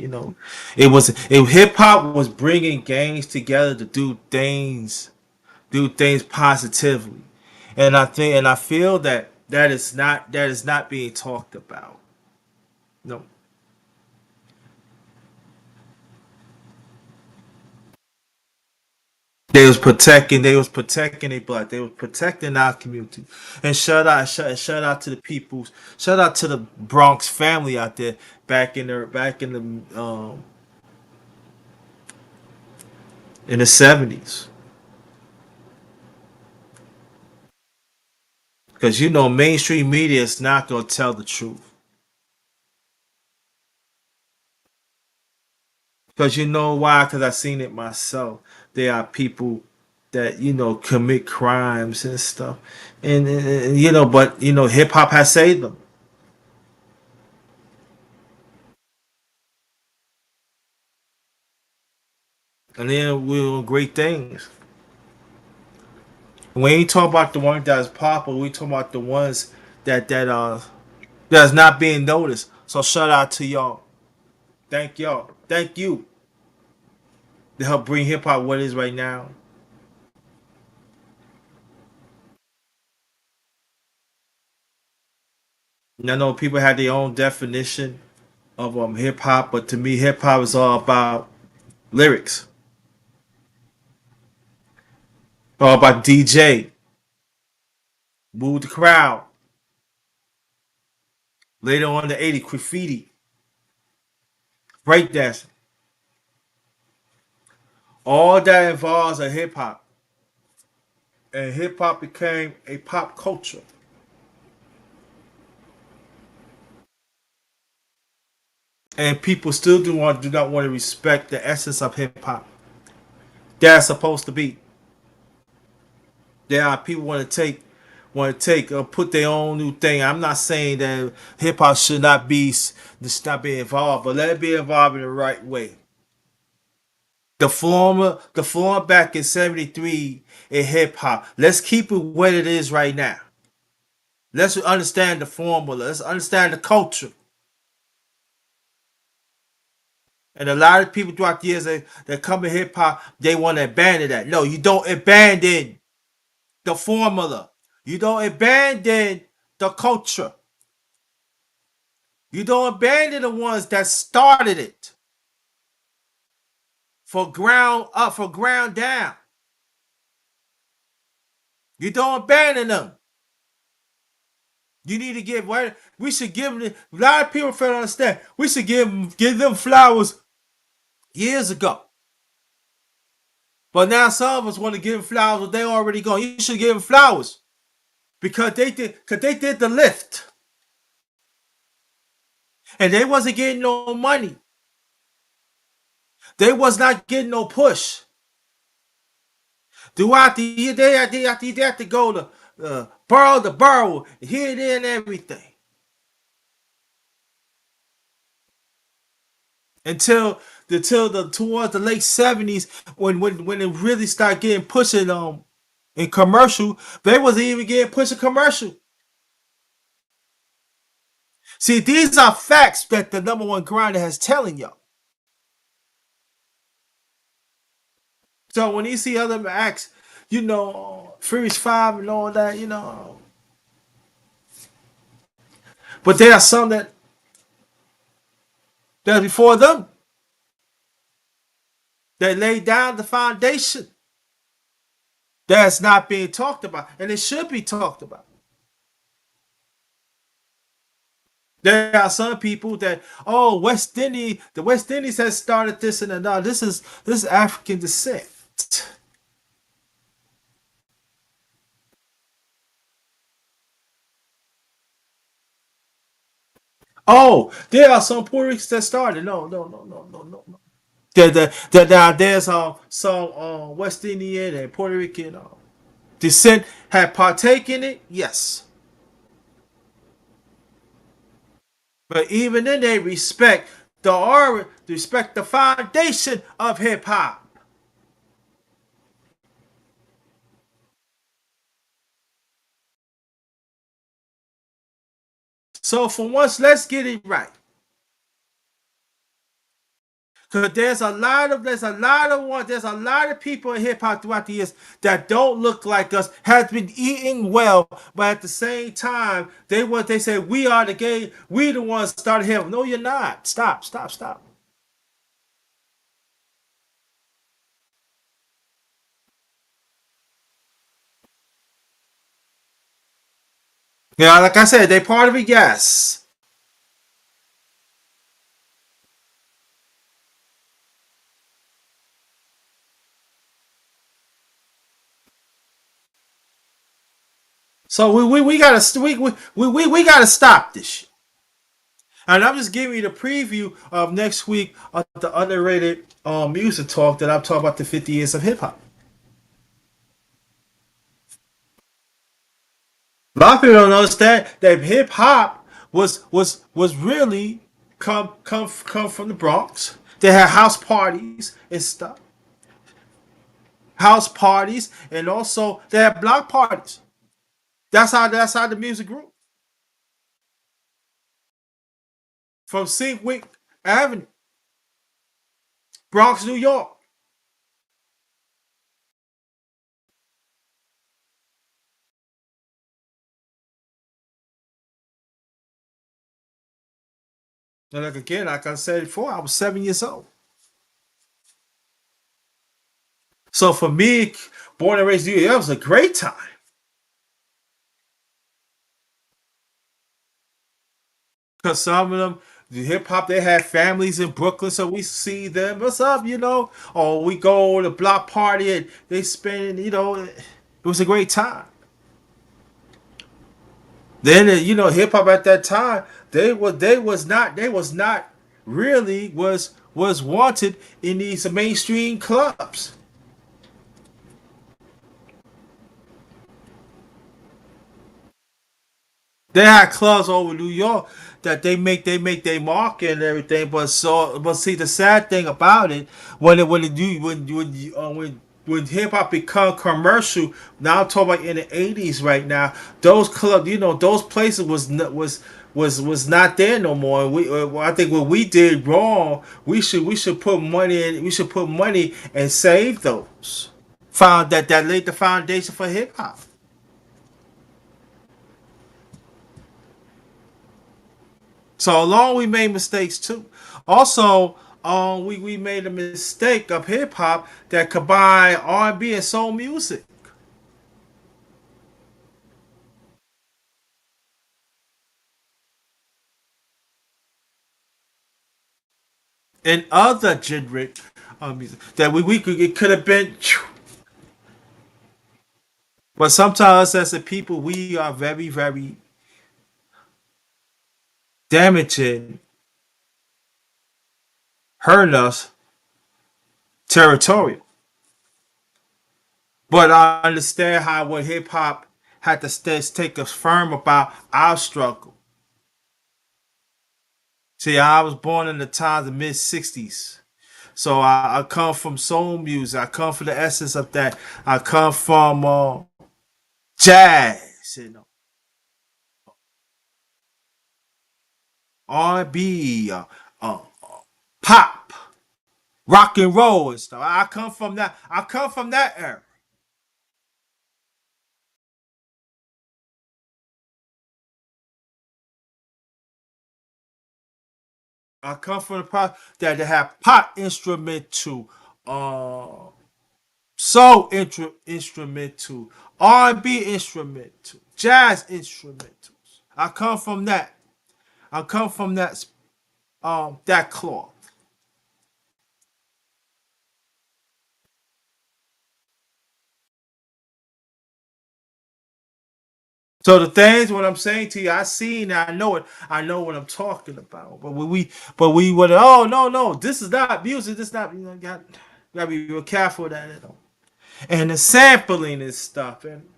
It was. Hip hop was bringing gangs together to do things positively, and I feel that that is not being talked about. No, they was protecting their blood. They was protecting our community. And shout out to the people. Shout out to the Bronx family out there back in the 70s. Because mainstream media is not gonna tell the truth. Because you know why? Because I've seen it myself. There are people that commit crimes and stuff, and but hip hop has saved them, and then we're doing great things. We ain't talking about the ones that's popular. We talking about the ones that's not being noticed. So shout out to y'all. Thank y'all. Thank you to help bring hip hop what it is right now. And I know people have their own definition of hip hop, but to me, hip hop is all about lyrics, all about DJ, move the crowd. Later on in the '80s, graffiti, breakdancing, all that involves a hip hop, and hip hop became a pop culture. And people still do not want to respect the essence of hip hop. That's supposed to be. There are people want to take put their own new thing. I'm not saying that hip hop should not be involved, but let it be involved in the right way. The former back in '73 in hip hop. Let's keep it what it is right now. Let's understand the formula. Let's understand the culture. And a lot of people throughout the years that come to hip hop, they want to abandon that. No, you don't abandon the formula. You don't abandon the culture. You don't abandon the ones that started it for ground up, for ground down. You don't abandon them. You need to give what we should give them. A lot of people fail to understand. We should give them flowers years ago. But now some of us want to give them flowers, but they already gone. You should give them flowers because they did the lift and they wasn't getting no money. They was not getting no push. Throughout the year, they had to go to borough, here, there, and everything. Until the towards the late '70s, when it really started getting pushing in commercial, they wasn't even getting pushing commercial. See, these are facts that the number one grinder has telling y'all. So when you see other acts, Furious Five and all that, but there are some that before them that laid down the foundation that's not being talked about, and it should be talked about. There are some people that, the West Indies has started this and that. This is African descent. Oh, there are some Puerto Ricans that started. No, no, no, no, no, no, no. There's some West Indian and Puerto Rican descent had partaken in it. Yes, but even then they respect the foundation of hip hop. So for once, let's get it right. Cause there's a lot of people in hip hop throughout the years that don't look like us, has been eating well, but at the same time, they say we are the gay, we the ones started hip. No, you're not. Stop, stop, stop. Yeah, like I said, they part of it, yes. So we gotta we gotta stop this shit. And I'm just giving you the preview of next week of the underrated music talk that I'm talking about the 50 years of hip hop. A lot of people don't understand that hip hop was really come from the Bronx. They had house parties and stuff, house parties, and also they had block parties. That's how the music grew from Seawick Avenue, Bronx, New York. And like again, like I said before, I was 7 years old. So for me, born and raised in New York, that was a great time. Because some of them, the hip hop, they had families in Brooklyn, so we see them. What's up, Or we go to block party and they spend, it was a great time. Then, hip hop at that time, they was not really was wanted in these mainstream clubs. They had clubs over New York that they make their market and everything. But see the sad thing about it when it do when hip hop become commercial. Now I'm talking about in the '80s right now. Those clubs, those places was not there no more. I think what we did wrong. We should put money in. We should put money and save those. Found that laid the foundation for hip hop. So along we made mistakes too. Also, we made a mistake of hip hop that combined R&B and soul music and other generic music that we could it could have been. But sometimes as a people we are very very damaging, hurting us, territorial. But I understand how when hip hop had to take us firm about our struggle. See, I was born in the times of mid '60s. So I come from soul music. I come from the essence of that. I come from jazz, R&B, pop, rock and roll and stuff. I come from that. I come from that era. I come from the pop that they have pop instrumental, uh, soul instrumental, R&B instrumental, jazz instrumentals. I come from that. I come from that cloth. So the things what I'm saying to you, I seen it, I know it, I know what I'm talking about. But we would, oh no, no, this is not music, this not, gotta be real careful with that, and the sampling and stuff, and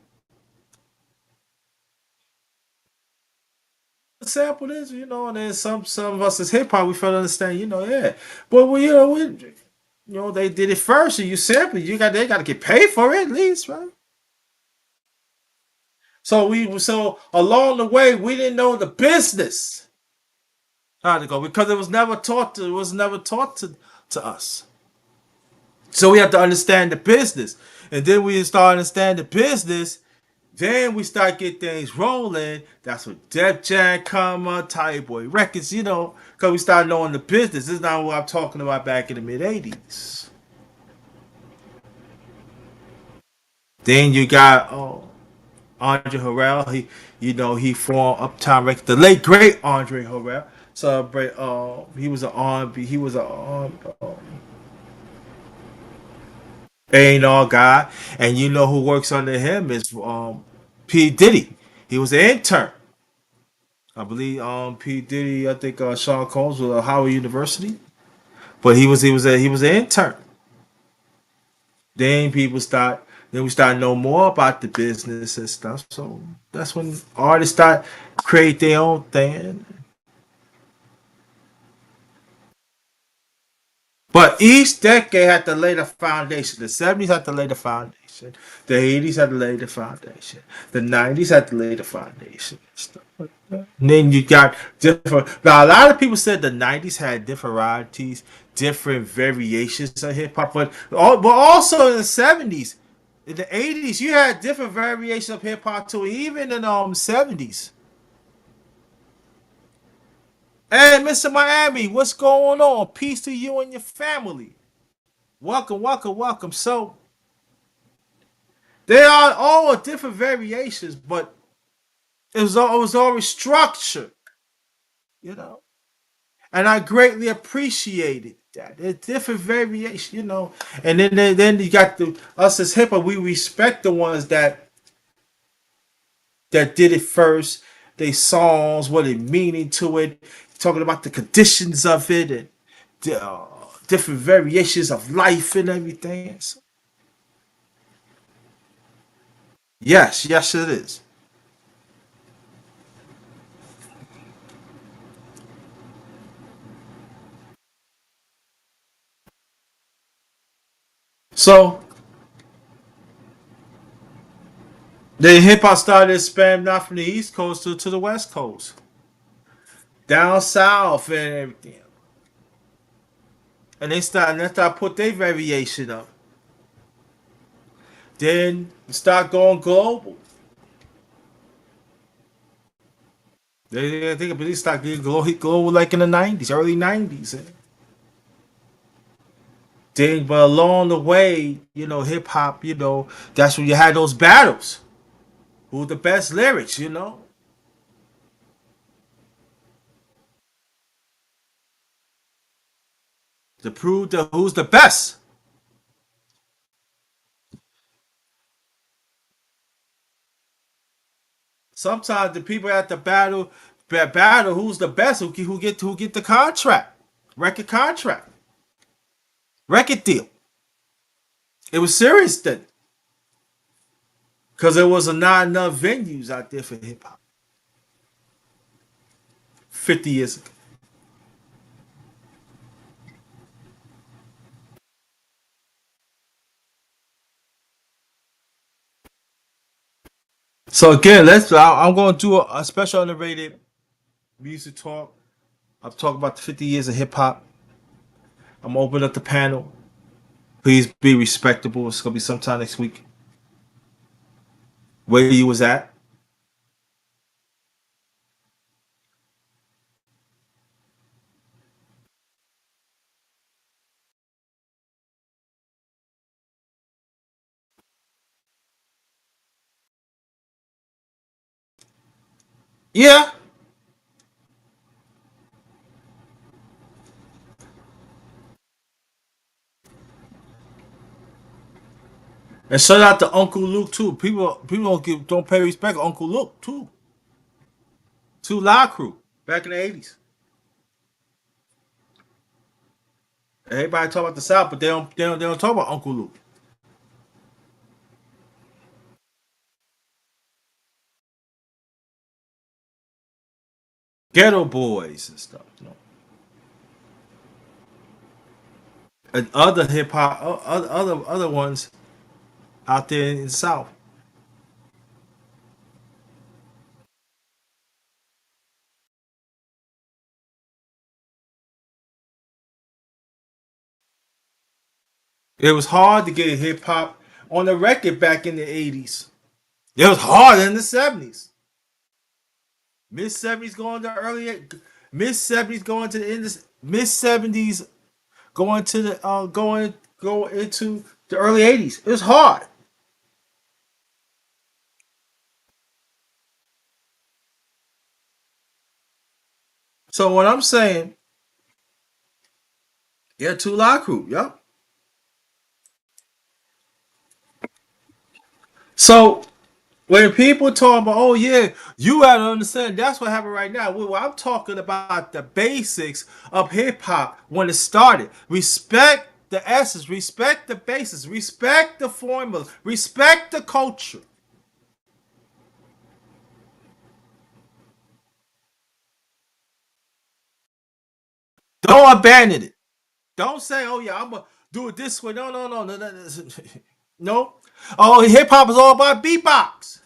sample this, and then some of us as hip hop, we felt to understand, yeah, but they did it first, and you sample, they got to get paid for it at least, right? So along the way, we didn't know the business how to go because it was never taught to us. So we have to understand the business, and then we start understand the business. Then we start get things rolling. That's what Def Jam come on, Tight Boy Records, because we start knowing the business. This is not what I'm talking about back in the mid '80s. Then you got Andre Harrell. He formed Uptown Records. The late great Andre Harrell. Celebrate. He was an R&B. He was A&R guy, and you know who works under him is P Diddy. He was an intern. I believe P Diddy. I think Sean Combs was at Howard University, but he was an intern. Then people start. Then we start to know more about the business and stuff. So that's when artists start create their own thing. But each decade had to lay the foundation. The '70s had to lay the foundation. The '80s had to lay the foundation. The '90s had to lay the foundation. Stuff like that. And then you got different. Now a lot of people said the '90s had different varieties, different variations of hip hop, but also in the '70s, in the '80s, you had different variations of hip hop too. Even in '70s. Hey, Mr. Miami, what's going on? Peace to you and your family. Welcome, welcome, welcome. So they are all different variations, but it was always structured, you know. And I greatly appreciated that. There's different variations, And then you got us as hip hop. We respect the ones that did it first. They songs, what it meaning to it, talking about the conditions of it, and the, different variations of life and everything. So, yes, yes, it is. So the hip hop started spam not from the East Coast to the West Coast, down south and everything. And they start put their variation up. Then start going global. They think they start getting global like in the '90s, early '90s. Then, but along the way, hip hop, that's when you had those battles. Who the best lyrics. To prove who's the best. Sometimes the people at the battle who's the best, who get the contract, record contract, record deal. It was serious then, because there was not enough venues out there for hip hop 50 years ago. So again, I'm going to do a special underrated music talk. I'm talking about the 50 years of hip hop. I'm gonna open up the panel. Please be respectable. It's gonna be sometime next week. Where you was at? Yeah. And shout out to Uncle Luke too. People don't pay respect to Uncle Luke too. To La Crew back in the 80s. Everybody talk about the South, but they don't talk about Uncle Luke. Ghetto Boys and stuff. And other hip hop, other ones out there in the South. It was hard to get hip hop on the record back in the 80s. It was hard in the 70s. Mid 70s going to early mid 70s going to the end of, mid 70s going to the going into the early 80s. It was hard. So what I'm saying, yeah, two La Crew, yep. So when people talk about, oh yeah, you gotta understand that's what happened right now. Well, I'm talking about the basics of hip hop when it started. Respect the essence, respect the basis, respect the formula, respect the culture. Don't abandon it. Don't say, oh yeah, I'm gonna do it this way. No, no, no, no, no. No. No. Oh, hip hop is all about beatbox.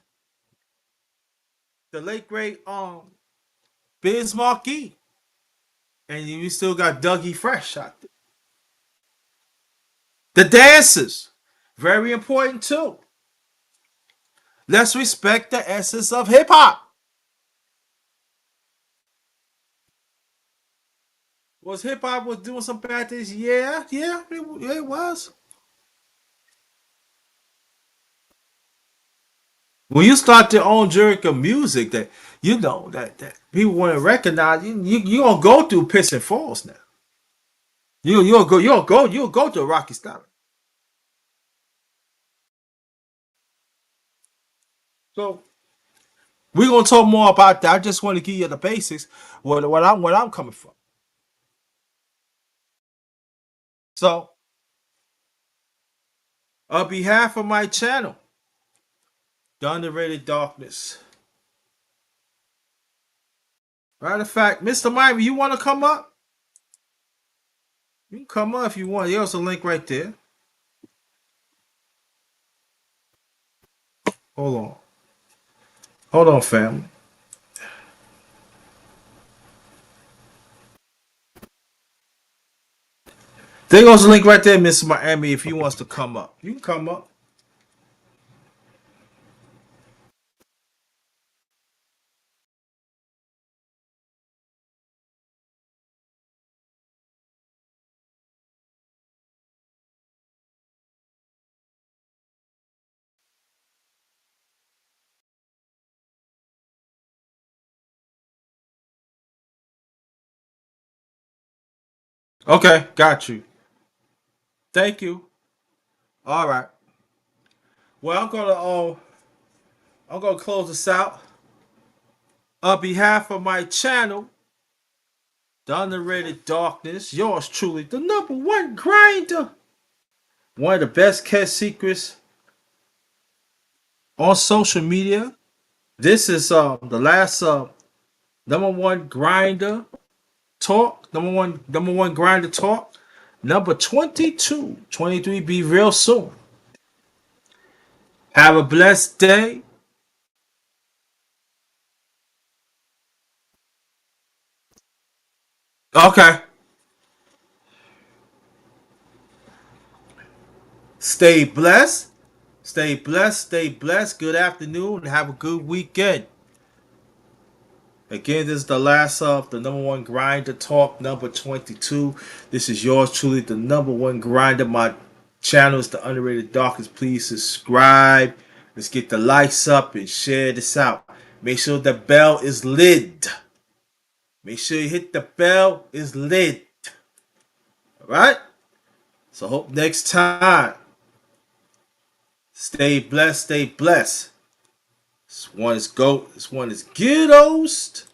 The late great Biz Markie. And you still got Dougie Fresh out there. The dancers, very important too. Let's respect the essence of hip hop. Was hip hop was doing some bad things? Yeah, yeah, it was. When you start your own genre of music that that people want to recognize, you gonna go through piss and falls now. You'll go to a rocky stop. So we're gonna talk more about that. I just want to give you the basics, what I'm coming from. So on behalf of my channel, The Underrated Darkness. Matter of fact, Mr. Miami, you want to come up? You can come up if you want. There's a link right there. Hold on. Hold on, family. There goes the link right there, Mr. Miami, if he wants to come up. You can come up. Okay, got you. Thank you. All right. Well, I'm gonna close this out. On behalf of my channel, The Underrated Darkness, yours truly, the number one grinder. One of the best kept secrets on social media. This is the last number one grinder talk. Number one grinder talk. Number 22. 23 be real soon. Have a blessed day. Okay. Stay blessed. Stay blessed. Stay blessed. Good afternoon. Have a good weekend. Again, this is the last of the number one grinder talk, number 22. This is yours truly, the number one grinder. My channel is the Underrated Darkest. Please subscribe. Let's get the likes up and share this out. Make sure the bell is lit. Make sure you hit the bell is lit. All right? So hope next time. Stay blessed. Stay blessed. This one is GOAT. This one is Giddost.